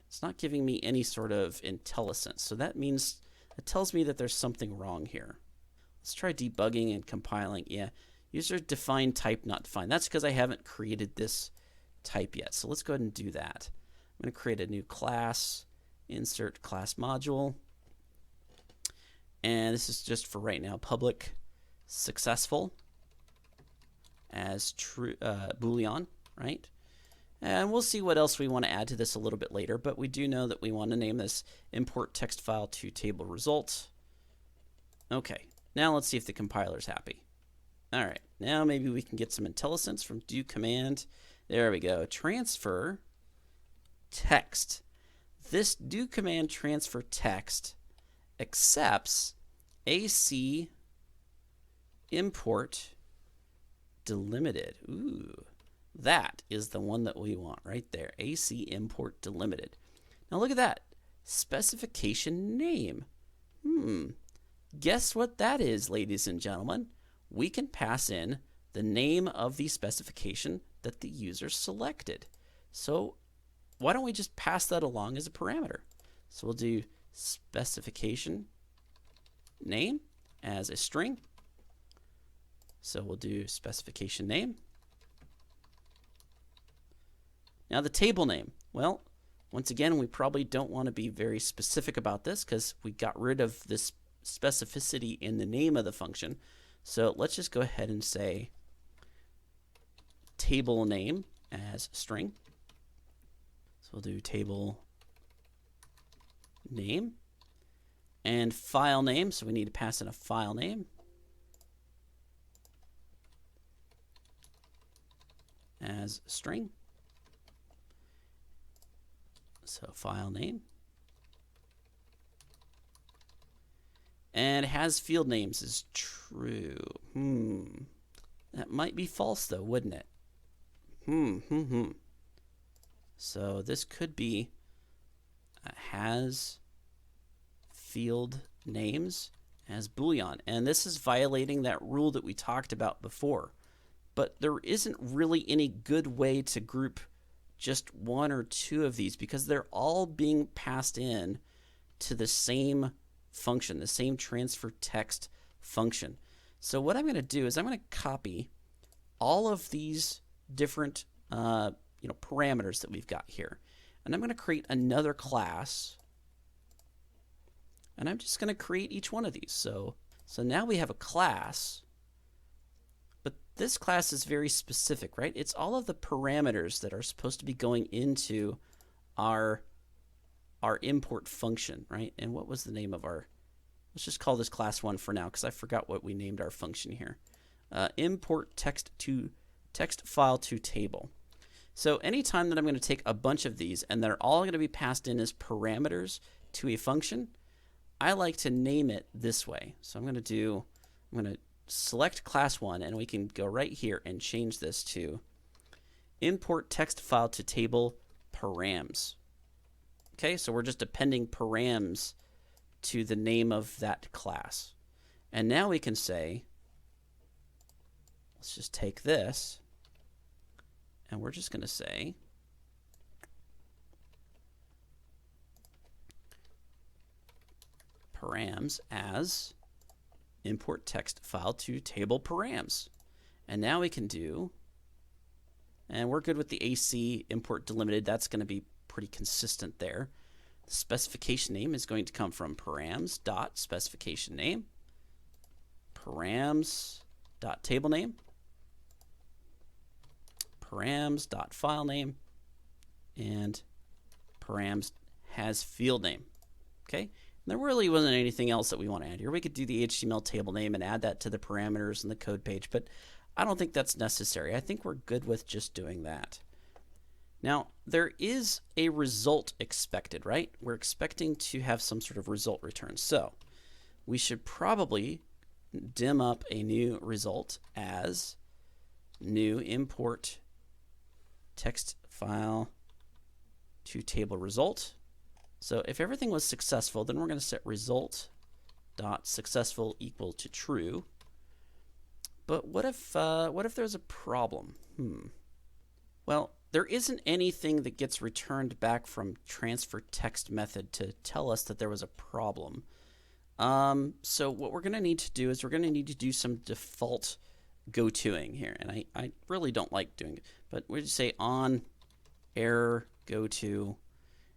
It's not giving me any sort of IntelliSense, so that means it tells me that there's something wrong here. Let's try debugging and compiling. Yeah, user defined type not defined. That's because I haven't created this type yet. So let's go ahead and do that. I'm going to create a new class, insert class module. And this is just for right now, public successful as true boolean, right? And we'll see what else we want to add to this a little bit later, but we do know that we want to name this import text file to table result. Okay, now let's see if the compiler's happy. All right, now maybe we can get some IntelliSense from do command. There we go, transfer text. This do command transfer text accepts AC import delimited. Ooh, that is the one that we want right there. AC import delimited. Now look at that. Specification name. Guess what that is, ladies and gentlemen? We can pass in the name of the specification that the user selected. So why don't we just pass that along as a parameter? So we'll do specification name as a string. So we'll do specification name. Now the table name. Well, once again, we probably don't want to be very specific about this because we got rid of this specificity in the name of the function. So let's just go ahead and say table name as string. So we'll do table name and file name. So we need to pass in a file name as string. So file name. And has field names is true. That might be false though, wouldn't it? So this could be has field names as boolean, and this is violating that rule that we talked about before. But there isn't really any good way to group just one or two of these because they're all being passed in to the same function, the same transfer text function. So what I'm going to do is I'm going to copy all of these different parameters that we've got here, and I'm going to create another class, and I'm just going to create each one of these. So now we have a class, but this class is very specific, right? It's all of the parameters that are supposed to be going into our import function, right? And what was the name of our Let's just call this class 1 for now because I forgot what we named our function here. Import text file to table. So anytime that I'm going to take a bunch of these and they're all going to be passed in as parameters to a function, I like to name it this way. So I'm going to select class 1, and we can go right here and change this to import text file to table params. Okay, so we're just appending params to the name of that class. And now we can say, let's just take this, and we're just going to say params as import text file to table params. And now we can do, and we're good with the AC import delimited. That's going to be pretty consistent there. The specification name is going to come from params dot specification name, params dot table name, params dot file name, and params has field name. Okay, and there really wasn't anything else that we want to add here. We could do the HTML table name and add that to the parameters in the code page, but I don't think that's necessary. I think we're good with just doing that. Now, there is a result expected, right? We're expecting to have some sort of result return. So we should probably dim up a new result as new import text file to table result. So if everything was successful, then we're going to set result dot successful equal to true. But what if there's a problem? Well, there isn't anything that gets returned back from transfer text method to tell us that there was a problem. So what we're going to need to do is we're going to need to do some default go-toing here. And I really don't like doing it, but we just say on error go-to,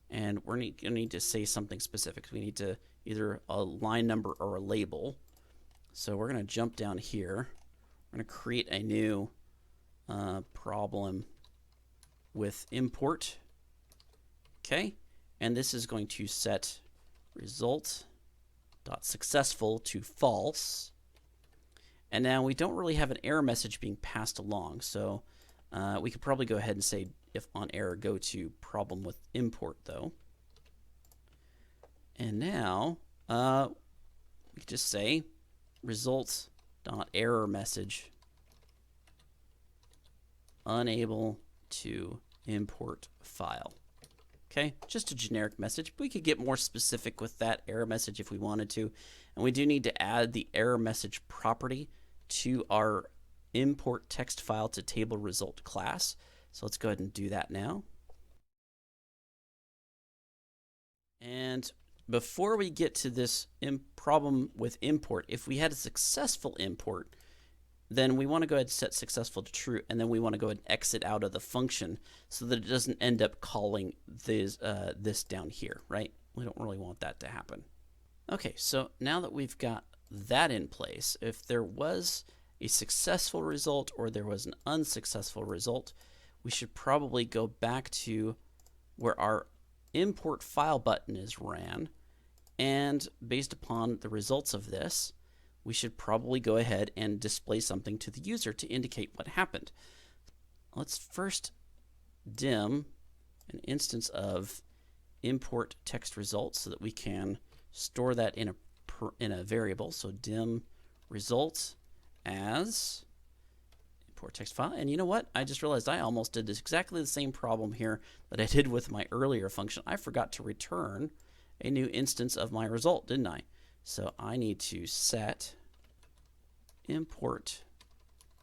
and we're going to need to say something specific. We need to either a line number or a label. So we're going to jump down here. We're going to create a new problem with import. Okay, and this is going to set result.successful to false. And now we don't really have an error message being passed along, so we could probably go ahead and say if on error go to problem with import though. And now we could just say result.error message unable to import file. Okay, just a generic message. We could get more specific with that error message if we wanted to. And we do need to add the error message property to our import text file to table result class. So let's go ahead and do that now. And before we get to this problem with import, if we had a successful import, then we want to go ahead and set successful to true, and then we want to go ahead and exit out of the function so that it doesn't end up calling this down here, right? We don't really want that to happen. Okay, so now that we've got that in place, if there was a successful result or there was an unsuccessful result, we should probably go back to where our import file button is ran, and based upon the results of this, we should probably go ahead and display something to the user to indicate what happened. Let's first dim an instance of import text results so that we can store that in a variable. So dim results as import text file. And you know what? I just realized I almost did this exactly the same problem here that I did with my earlier function. I forgot to return a new instance of my result, didn't I? So I need to set import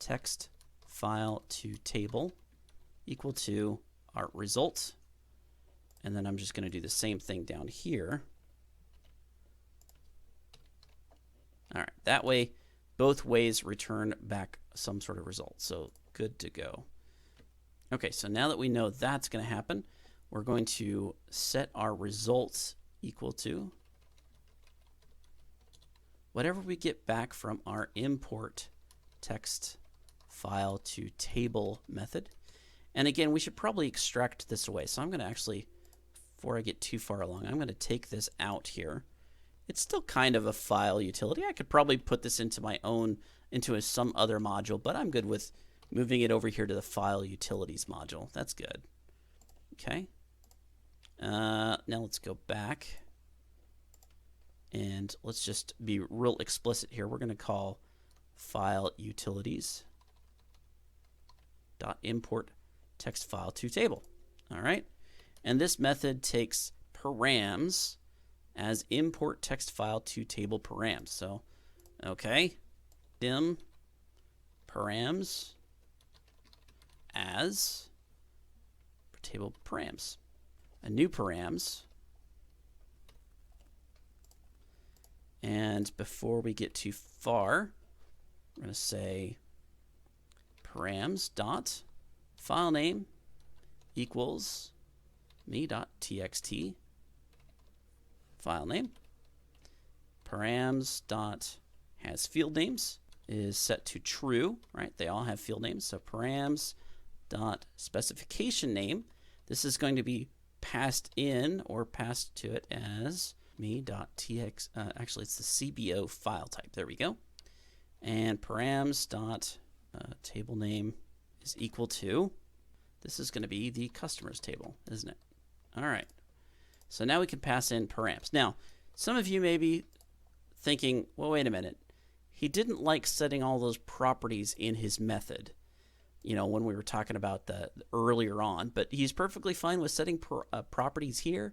text file to table equal to our result. And then I'm just going to do the same thing down here. All right, that way both ways return back some sort of result. So good to go. Okay, so now that we know that's going to happen, we're going to set our results equal to whatever we get back from our import text file to table method. And again, we should probably extract this away. So I'm going to actually, before I get too far along, I'm going to take this out here It's still kind of a file utility. I could probably put this into my own, into some other module, but I'm good with moving it over here to the file utilities module. That's good. Okay. Now let's go back and let's just be real explicit here. We're going to call file utilities dot import text file to table. All right. And this method takes params as import text file to table params. So, okay, dim params as table params. A new params. And before we get too far, we're going to say params dot file name equals me.txt file name. Params dot has field names is set to true, right? They all have field names. So params dot specification name. This is going to be passed in or passed to it as me.txt. Actually, it's the CBO file type. There we go. And params dot table name is equal to. This is going to be the customers table, isn't it? All right. So now we can pass in params. Now, some of you may be thinking, well, wait a minute. He didn't like setting all those properties in his method, you know, when we were talking about the earlier on, but he's perfectly fine with setting properties here.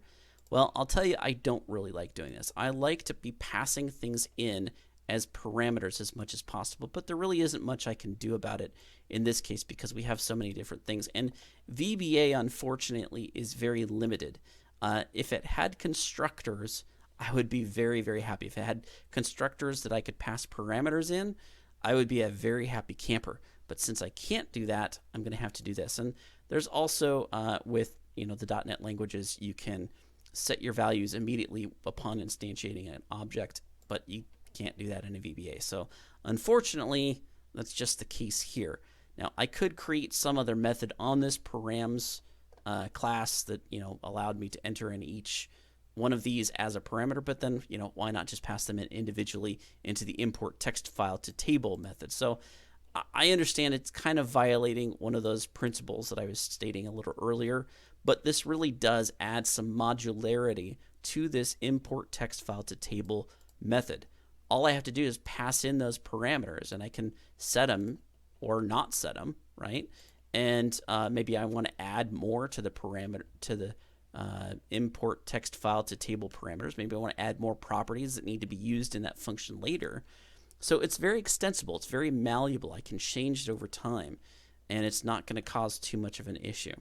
Well, I'll tell you, I don't really like doing this. I like to be passing things in as parameters as much as possible, but there really isn't much I can do about it in this case because we have so many different things. And VBA, unfortunately, is very limited. If it had constructors, I would be very, very happy. If it had constructors that I could pass parameters in, I would be a very happy camper. But since I can't do that, I'm going to have to do this. And there's also, with the .NET languages, you can set your values immediately upon instantiating an object, but you can't do that in a VBA. So unfortunately, that's just the case here. Now, I could create some other method on this params class that allowed me to enter in each one of these as a parameter, but then why not just pass them in individually into the import text file to table method. So I understand it's kind of violating one of those principles that I was stating a little earlier, but this really does add some modularity to this import text file to table method. All I have to do is pass in those parameters, and I can set them or not set them, right? And maybe I want to add more to the parameter, to the import text file to table parameters. Maybe I want to add more properties that need to be used in that function later. So it's very extensible. It's very malleable. I can change it over time, and it's not going to cause too much of an issue.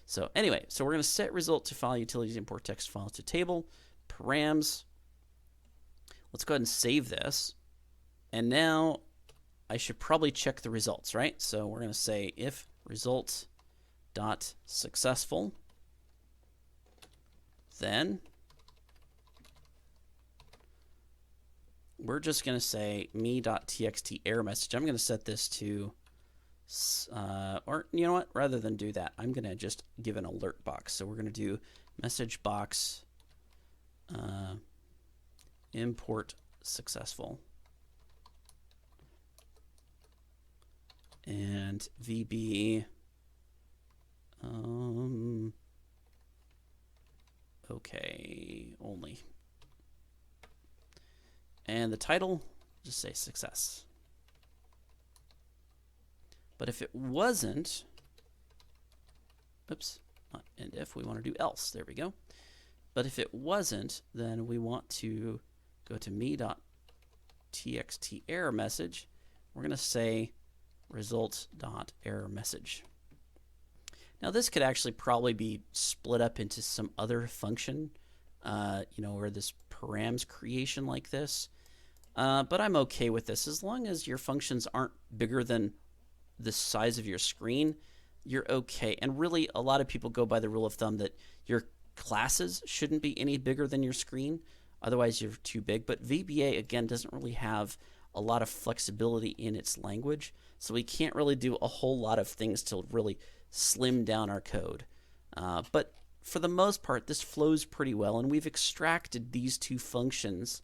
So anyway, so we're going to set result to file utilities import text file to table params. Let's go ahead and save this. And now I should probably check the results, right? So we're going to say if result dot successful, then we're just going to say me.txt error message. I'm going to set this to, or you know what? Rather than do that, I'm going to just give an alert box. So we're going to do message box import successful. And VB okay only. And the title, just say success. But if it wasn't, oops, not end if, we want to do else. There we go. But if it wasn't, then we want to go to me.txt error message. We're going to say result.error message. Now this could actually probably be split up into some other function, or this params creation like this. But I'm okay with this. As long as your functions aren't bigger than the size of your screen, you're okay. And really, a lot of people go by the rule of thumb that your classes shouldn't be any bigger than your screen. Otherwise, you're too big. But VBA, again, doesn't really have a lot of flexibility in its language. So we can't really do a whole lot of things to really slim down our code. But for the most part, this flows pretty well, and we've extracted these two functions,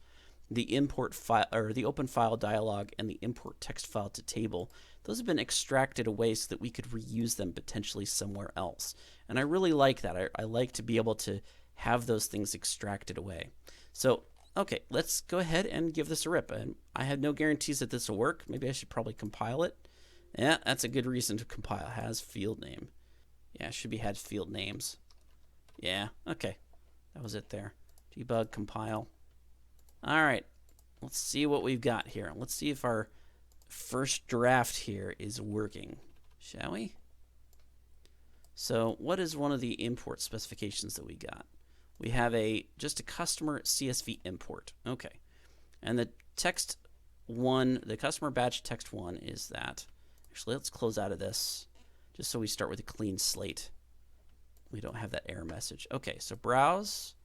the import file or the open file dialog and the import text file to table. Those have been extracted away so that we could reuse them potentially somewhere else. And I really like that. I like to be able to have those things extracted away. So, okay, let's go ahead and give this a rip. And I have no guarantees that this will work. Maybe I should probably compile it. Yeah, that's a good reason to compile. Has field name. Yeah, it should be had field names. Yeah, okay. That was it there. Debug, compile. All right, let's see what we've got here. Let's see if our first draft here is working, shall we? So what is one of the import specifications that we got? We have just a customer CSV import. Okay, and the text one, the customer batch text one is that. Actually, let's close out of this just so we start with a clean slate. We don't have that error message. Okay, so browse,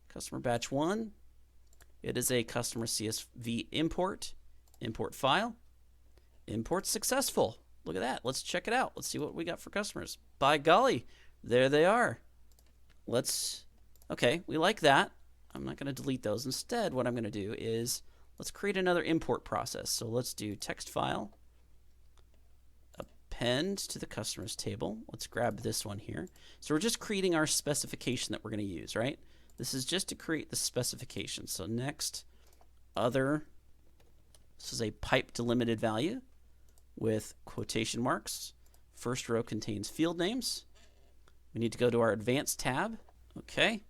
customer batch one. It is a customer CSV import, import file, import successful. Look at that. Let's check it out. Let's see what we got for customers. By golly, there they are. Okay, we like that. I'm not going to delete those. Instead, what I'm going to do is let's create another import process. So let's do text file, append to the customers table. Let's grab this one here. So we're just creating our specification that we're going to use, right? This is just to create the specification. So next, other. This is a pipe delimited value with quotation marks. First row contains field names. We need to go to our advanced tab. Okay.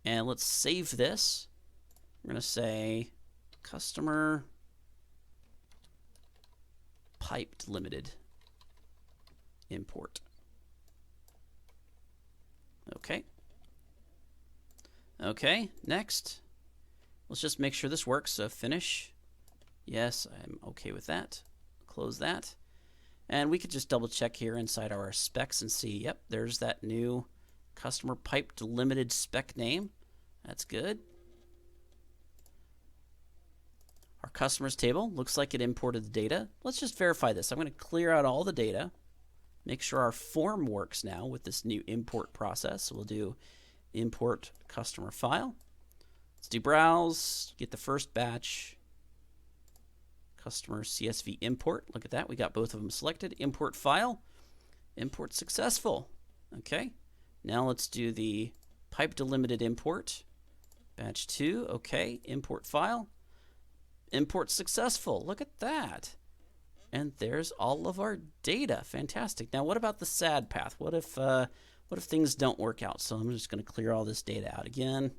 And let's save this. We're going to say customer pipe delimited import. Okay. Okay, next. Let's just make sure this works. So finish. Yes, I'm okay with that. Close that. And we could just double check here inside our specs and see, yep, there's that new customer pipe delimited spec name. That's good. Our customers table looks like it imported the data. Let's just verify this. I'm going to clear out all the data. Make sure our form works now with this new import process. So we'll do import customer file. Let's do browse, get the first batch, customer CSV import. Look at that, we got both of them selected. Import file, import successful. Okay, now let's do the pipe delimited import, batch 2. Okay, import file, import successful. Look at that. And there's all of our data. Fantastic. Now what about the sad path? What if things don't work out? So I'm just going to clear all this data out again.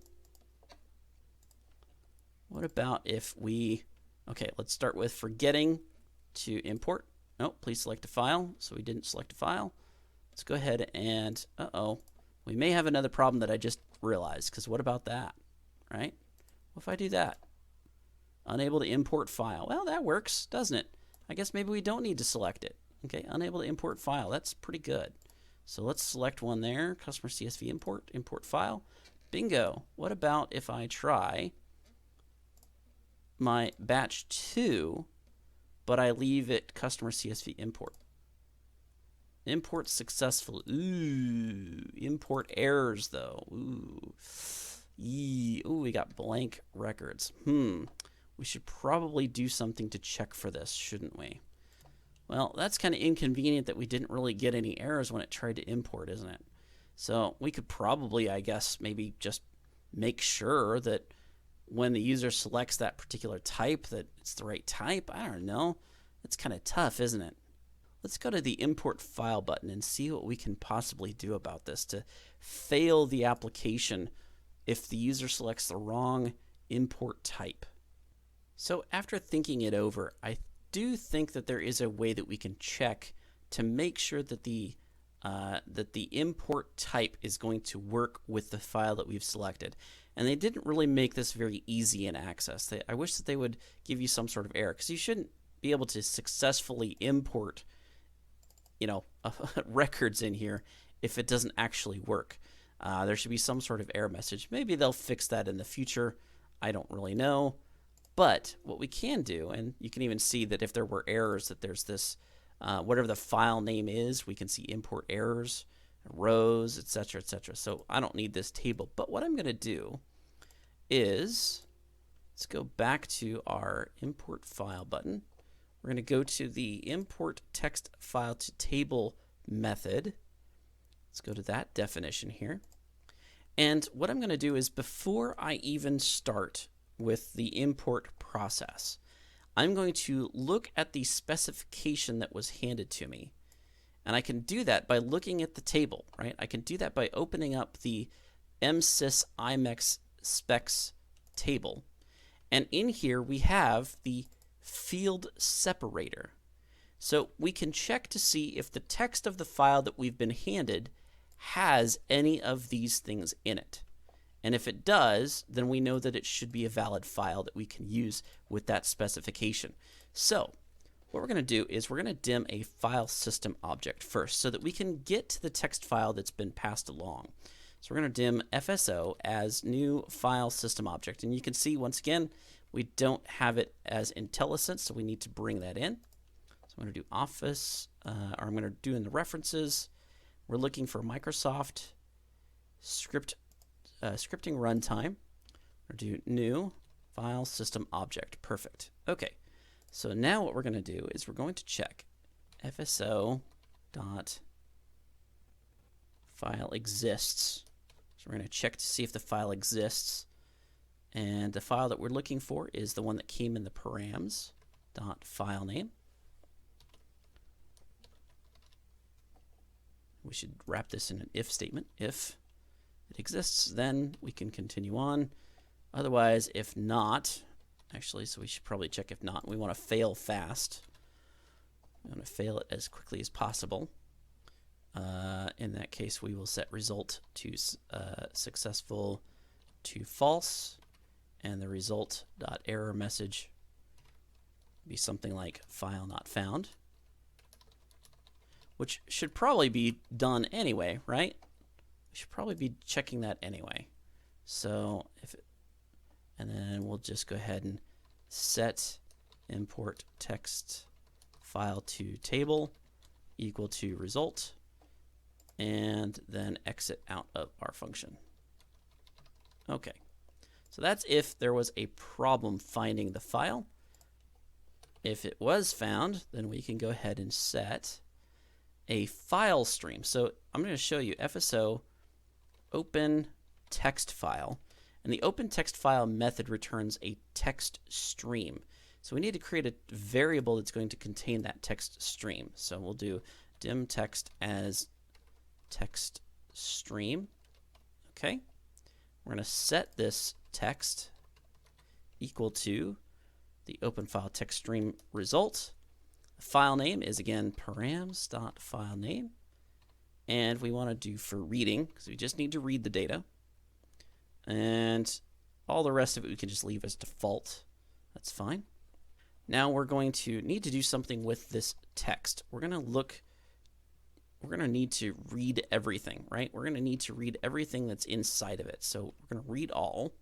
What about if we, okay, let's start with forgetting to import. No, please select a file. So we didn't select a file. Let's go ahead and, we may have another problem that I just realized, because what about that, right? What if I do that? Unable to import file. Well, that works, doesn't it? I guess maybe we don't need to select it. Okay, unable to import file. That's pretty good. So let's select one there. Customer CSV import, import file. Bingo. What about if I try my batch 2, but I leave it customer CSV import? Import successful. Ooh. Import errors though. Ooh. Yee. Ooh, we got blank records. We should probably do something to check for this, shouldn't we? Well, that's kind of inconvenient that we didn't really get any errors when it tried to import, isn't it? So we could probably, I guess, maybe just make sure that when the user selects that particular type, that it's the right type. I don't know. It's kind of tough, isn't it? Let's go to the import file button and see what we can possibly do about this to fail the application if the user selects the wrong import type. So after thinking it over, I do think that there is a way that we can check to make sure that the import type is going to work with the file that we've selected. And they didn't really make this very easy in access. I wish that they would give you some sort of error, because you shouldn't be able to successfully import, records in here if it doesn't actually work. There should be some sort of error message. Maybe they'll fix that in the future. I don't really know. But what we can do, and you can even see that if there were errors, that there's this, whatever the file name is, we can see import errors. rows, etc., etc. So I don't need this table. But what I'm going to do is, let's go back to our import file button. We're going to go to the import text file to table method. Let's go to that definition here. And what I'm going to do is, before I even start with the import process, I'm going to look at the specification that was handed to me. And I can do that by looking at the table, right? I can do that by opening up the MSys IMEX specs table. And in here we have the field separator. So we can check to see if the text of the file that we've been handed has any of these things in it. And if it does, then we know that it should be a valid file that we can use with that specification. So what we're going to do is we're going to dim a file system object first so that we can get to the text file that's been passed along. So we're going to dim FSO as new file system object. And you can see, once again, we don't have it as IntelliSense, so we need to bring that in. So I'm going to do Office, or I'm going to do in the references. We're looking for Microsoft scripting runtime. We're going to do new file system object. Perfect. Okay. So now what we're going to do is we're going to check FSO dot file exists. So we're going to check to see if the file exists. And the file that we're looking for is the one that came in the params dot file name. We should wrap this in an if statement. If it exists, then we can continue on. Otherwise, if not, actually, so we should probably check if not. We want to fail fast. We want to fail it as quickly as possible. In that case, we will set result to successful to false, and the result dot error message be something like file not found, which should probably be done anyway, right? We should probably be checking that anyway. So if it, and then we'll just go ahead and set import text file to table equal to result, and then exit out of our function. Okay, so that's if there was a problem finding the file. If it was found, then we can go ahead and set a file stream. So I'm going to show you FSO open text file, and the open text file method returns a text stream. So we need to create a variable that's going to contain that text stream. So we'll do dim text as text stream. Okay, we're going to set this text equal to the open file text stream result. The file name is again params.filename, and we want to do for reading because we just need to read the data, and all the rest of it we can just leave as default. That's fine. Now we're going to need to do something with this text. We're going to need to read everything, right? We're going to need to read everything that's inside of it. So we're going to read all,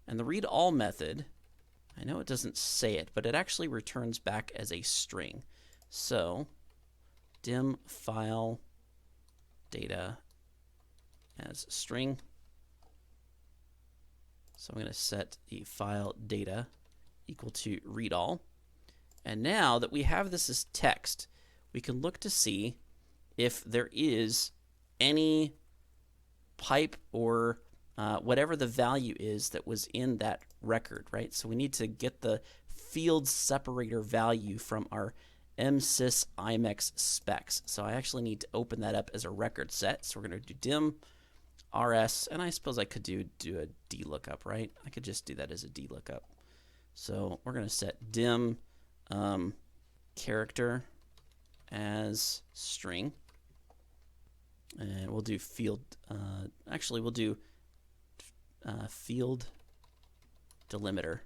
and the read all method, I know it doesn't say it, but it actually returns back as a string. So dim file data as string. So I'm going to set the file data equal to read all. And now that we have this as text, we can look to see if there is any pipe or whatever the value is that was in that record, right? So we need to get the field separator value from our MSys IMEX specs. So I actually need to open that up as a record set. So we're going to do dim rs, and I suppose I could do a dlookup, right? I could just do that as a dlookup. So we're going to set dim character as string, and we'll do field, actually we'll do field delimiter,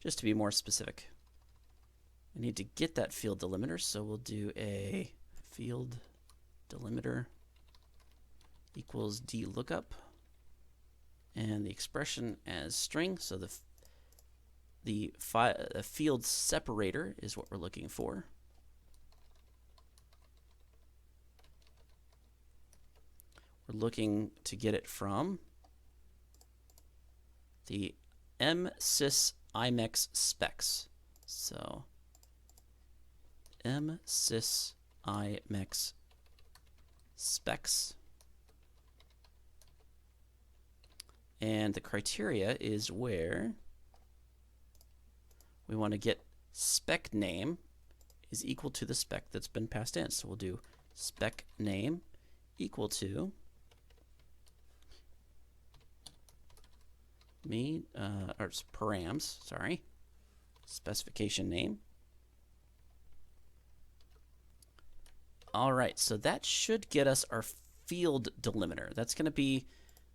just to be more specific. We need to get that field delimiter, so we'll do a field delimiter equals dlookup, and the expression as string. So the field separator is what we're looking for. we're looking to get it from the msys imex specs. So msys imex specs. And the criteria is where we want to get spec name is equal to the spec that's been passed in. So we'll do spec name equal to or params, sorry, specification name. All right, so that should get us our field delimiter. That's going to be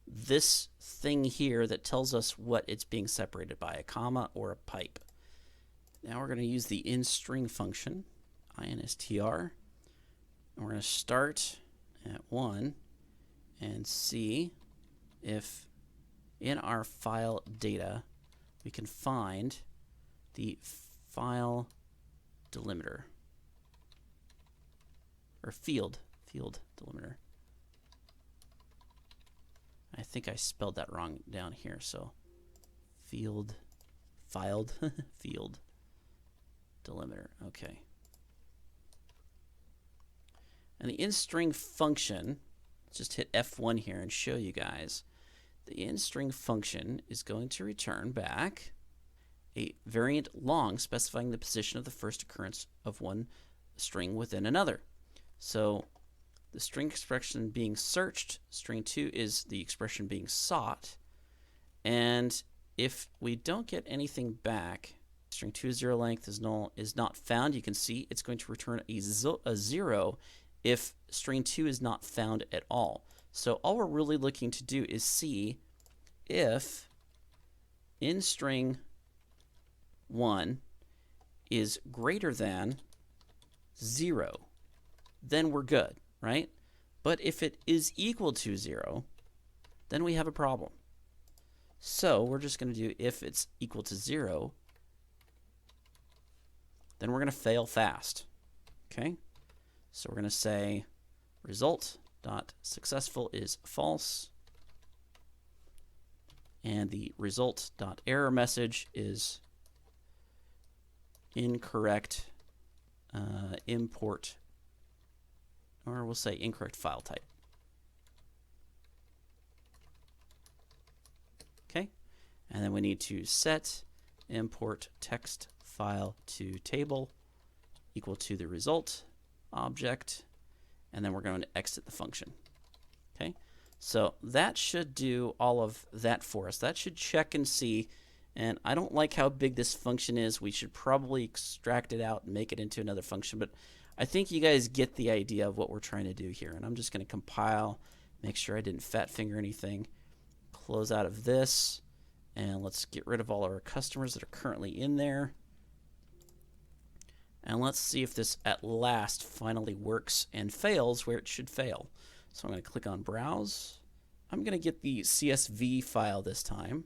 this thing here that tells us what it's being separated by, a comma or a pipe. Now we're going to use the inString function, instr, and we're going to start at 1 and see if in our file data we can find the file delimiter, or field delimiter. I think I spelled that wrong down here, so field delimiter, okay. And the inString function, let's just hit F1 here and show you guys. The inString function is going to return back a variant long specifying the position of the first occurrence of one string within another. So the string expression being searched, string 2 is the expression being sought, and if we don't get anything back, string 2 0 length is null, is not found, you can see it's going to return a 0 if string 2 is not found at all. So all we're really looking to do is see if in string 1 is greater than 0, then we're good, right? But if it is equal to 0, then we have a problem. So we're just going to do if it's equal to 0, then we're going to fail fast. Okay? So we're going to say result.successful is false, and the result.error message is incorrect import, or we'll say incorrect file type. Okay, and then we need to set import text file to table equal to the result object, and then we're going to exit the function. Okay, so that should do all of that for us. That should check and see, and I don't like how big this function is. We should probably extract it out and make it into another function, but I think you guys get the idea of what we're trying to do here. And I'm just going to compile, make sure I didn't fat finger anything, close out of this, and let's get rid of all our customers that are currently in there. And let's see if this at last finally works and fails where it should fail. So I'm going to click on Browse. I'm going to get the CSV file this time.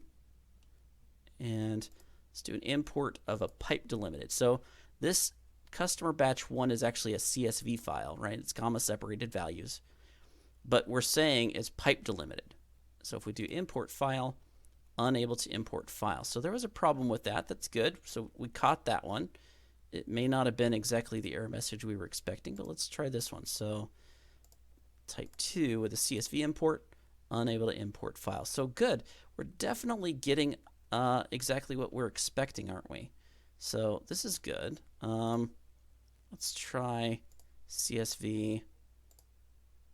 And let's do an import of a pipe delimited. So this customer batch 1 is actually a CSV file, right? It's comma separated values. But we're saying it's pipe delimited. So if we do import file, unable to import file. So there was a problem with that. That's good. So we caught that one. It may not have been exactly the error message we were expecting, but let's try this one. So type 2 with a CSV import, unable to import file. So good. We're definitely getting exactly what we're expecting, aren't we? So this is good. Let's try CSV.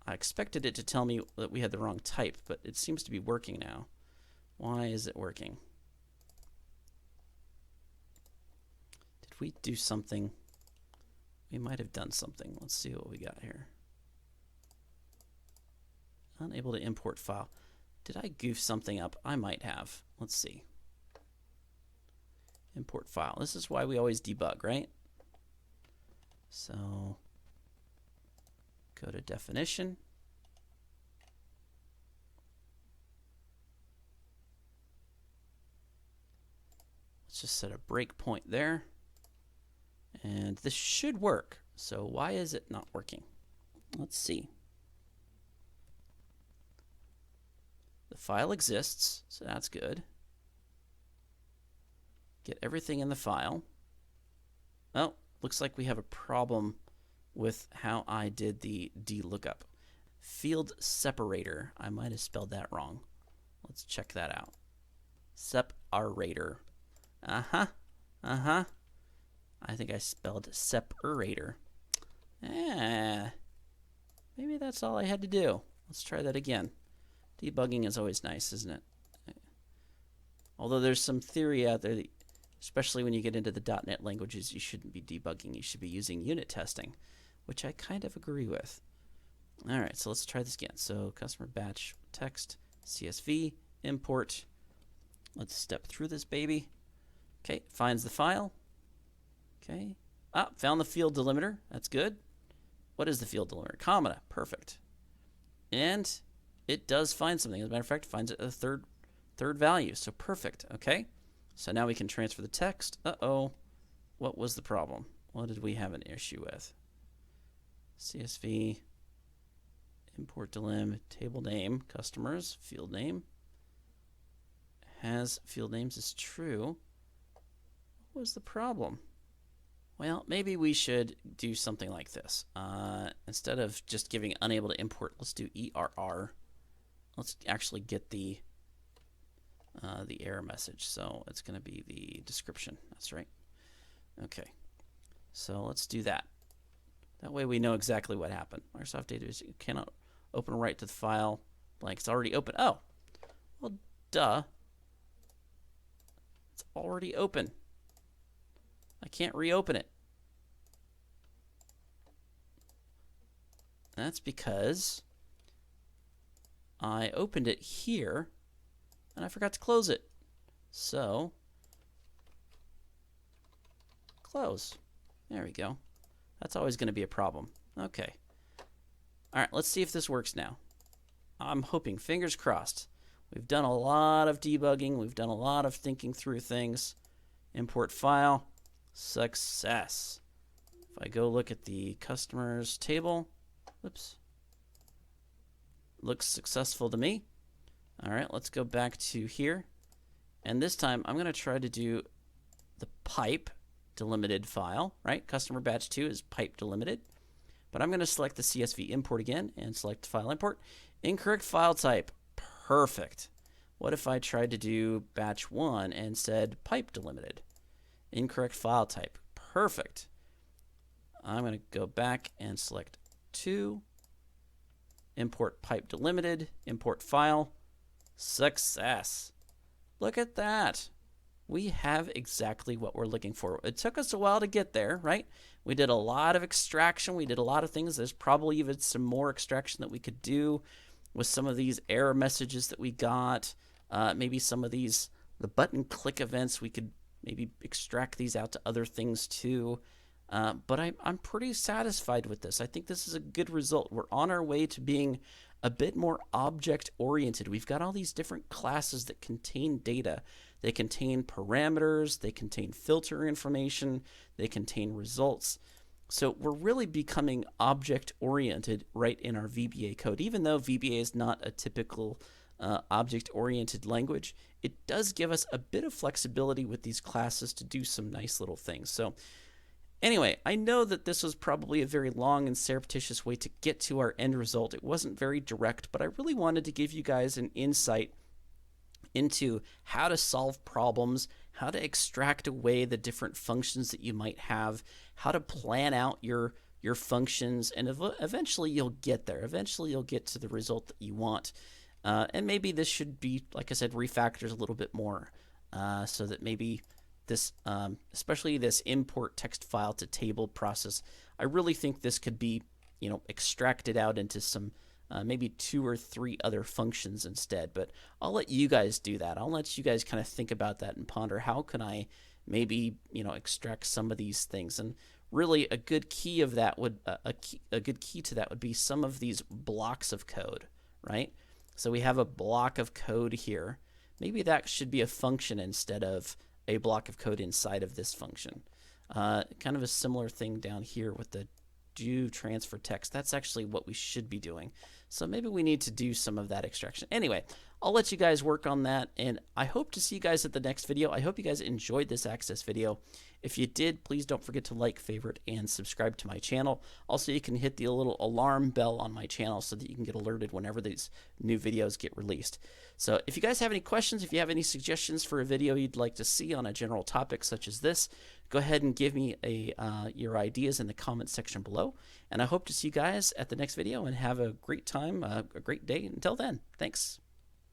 I expected it to tell me that we had the wrong type, but it seems to be working now. Why is it working? Did we do something? We might have done something. Let's see what we got here. Unable to import file. Did I goof something up? I might have. Let's see. Import file. This is why we always debug, right? So go to definition. Let's just set a breakpoint there. And this should work. So why is it not working? Let's see. The file exists, so that's good. Get everything in the file. Oh, looks like we have a problem with how I did the delookup. Field separator. I might have spelled that wrong. Let's check that out. Separator. I think I spelled separator. Maybe that's all I had to do. Let's try that again. Debugging is always nice, isn't it? Although there's some theory out there that, especially when you get into the .NET languages, you shouldn't be debugging. You should be using unit testing, which I kind of agree with. All right, so let's try this again. So customer batch text, CSV, import. Let's step through this baby. Okay, finds the file. Okay. Found the field delimiter. That's good. What is the field delimiter? Comma. Perfect. And it does find something. As a matter of fact, it finds a third value. So perfect. Okay. So now we can transfer the text. Uh-oh. What was the problem? What did we have an issue with? CSV, import delim, table name, customers, field name. Has field names is true. What was the problem? Well, maybe we should do something like this. Instead of just giving unable to import, let's do ERR. Let's actually get the error message. So it's going to be the description. That's right. Okay. So let's do that. That way we know exactly what happened. Microsoft Database, you cannot open or write to the file blank. It's already open. Oh, well, duh. It's already open. I can't reopen it. That's because I opened it here and I forgot to close it. So, close. There we go. That's always going to be a problem. Okay. All right, let's see if this works now. I'm hoping, fingers crossed. We've done a lot of debugging. We've done a lot of thinking through things. Import file. Success. If I go look at the customers table, whoops, looks successful to me. All right, let's go back to here. And this time I'm going to try to do the pipe delimited file, right? Customer batch 2 is pipe delimited. But I'm going to select the CSV import again and select file import. Incorrect file type. Perfect. What if I tried to do batch 1 and said pipe delimited? Incorrect file type. Perfect. I'm going to go back and select 2. Import pipe delimited. Import file. Success. Look at that. We have exactly what we're looking for. It took us a while to get there, right? We did a lot of extraction. We did a lot of things. There's probably even some more extraction that we could do with some of these error messages that we got. Maybe some of these, the button click events, we could maybe extract these out to other things too. But I'm pretty satisfied with this. I think this is a good result. We're on our way to being a bit more object-oriented. We've got all these different classes that contain data. They contain parameters, they contain filter information, they contain results. So we're really becoming object-oriented right in our VBA code. Even though VBA is not a typical object-oriented language, it does give us a bit of flexibility with these classes to do some nice little things. So anyway, I know that this was probably a very long and surreptitious way to get to our end result. It wasn't very direct, but I really wanted to give you guys an insight into how to solve problems, how to extract away the different functions that you might have, how to plan out your functions, and eventually you'll get there. Eventually you'll get to the result that you want. And maybe this should be, like I said, refactored a little bit more so that maybe this, especially this import text file to table process, I really think this could be, extracted out into some maybe 2 or 3 other functions instead. But I'll let you guys do that. I'll let you guys kind of think about that and ponder how can I maybe extract some of these things. And really a good key of that would a good key to that would be some of these blocks of code, right? So we have a block of code here. Maybe that should be a function instead of a block of code inside of this function. Kind of a similar thing down here with the do transfer text. That's actually what we should be doing. So maybe we need to do some of that extraction. Anyway, I'll let you guys work on that, and I hope to see you guys at the next video. I hope you guys enjoyed this Access video. If you did, please don't forget to like, favorite, and subscribe to my channel. Also, you can hit the little alarm bell on my channel so that you can get alerted whenever these new videos get released. So if you guys have any questions, if you have any suggestions for a video you'd like to see on a general topic such as this, go ahead and give me your ideas in the comments section below. And I hope to see you guys at the next video, and have a great time, a great day. Until then, thanks.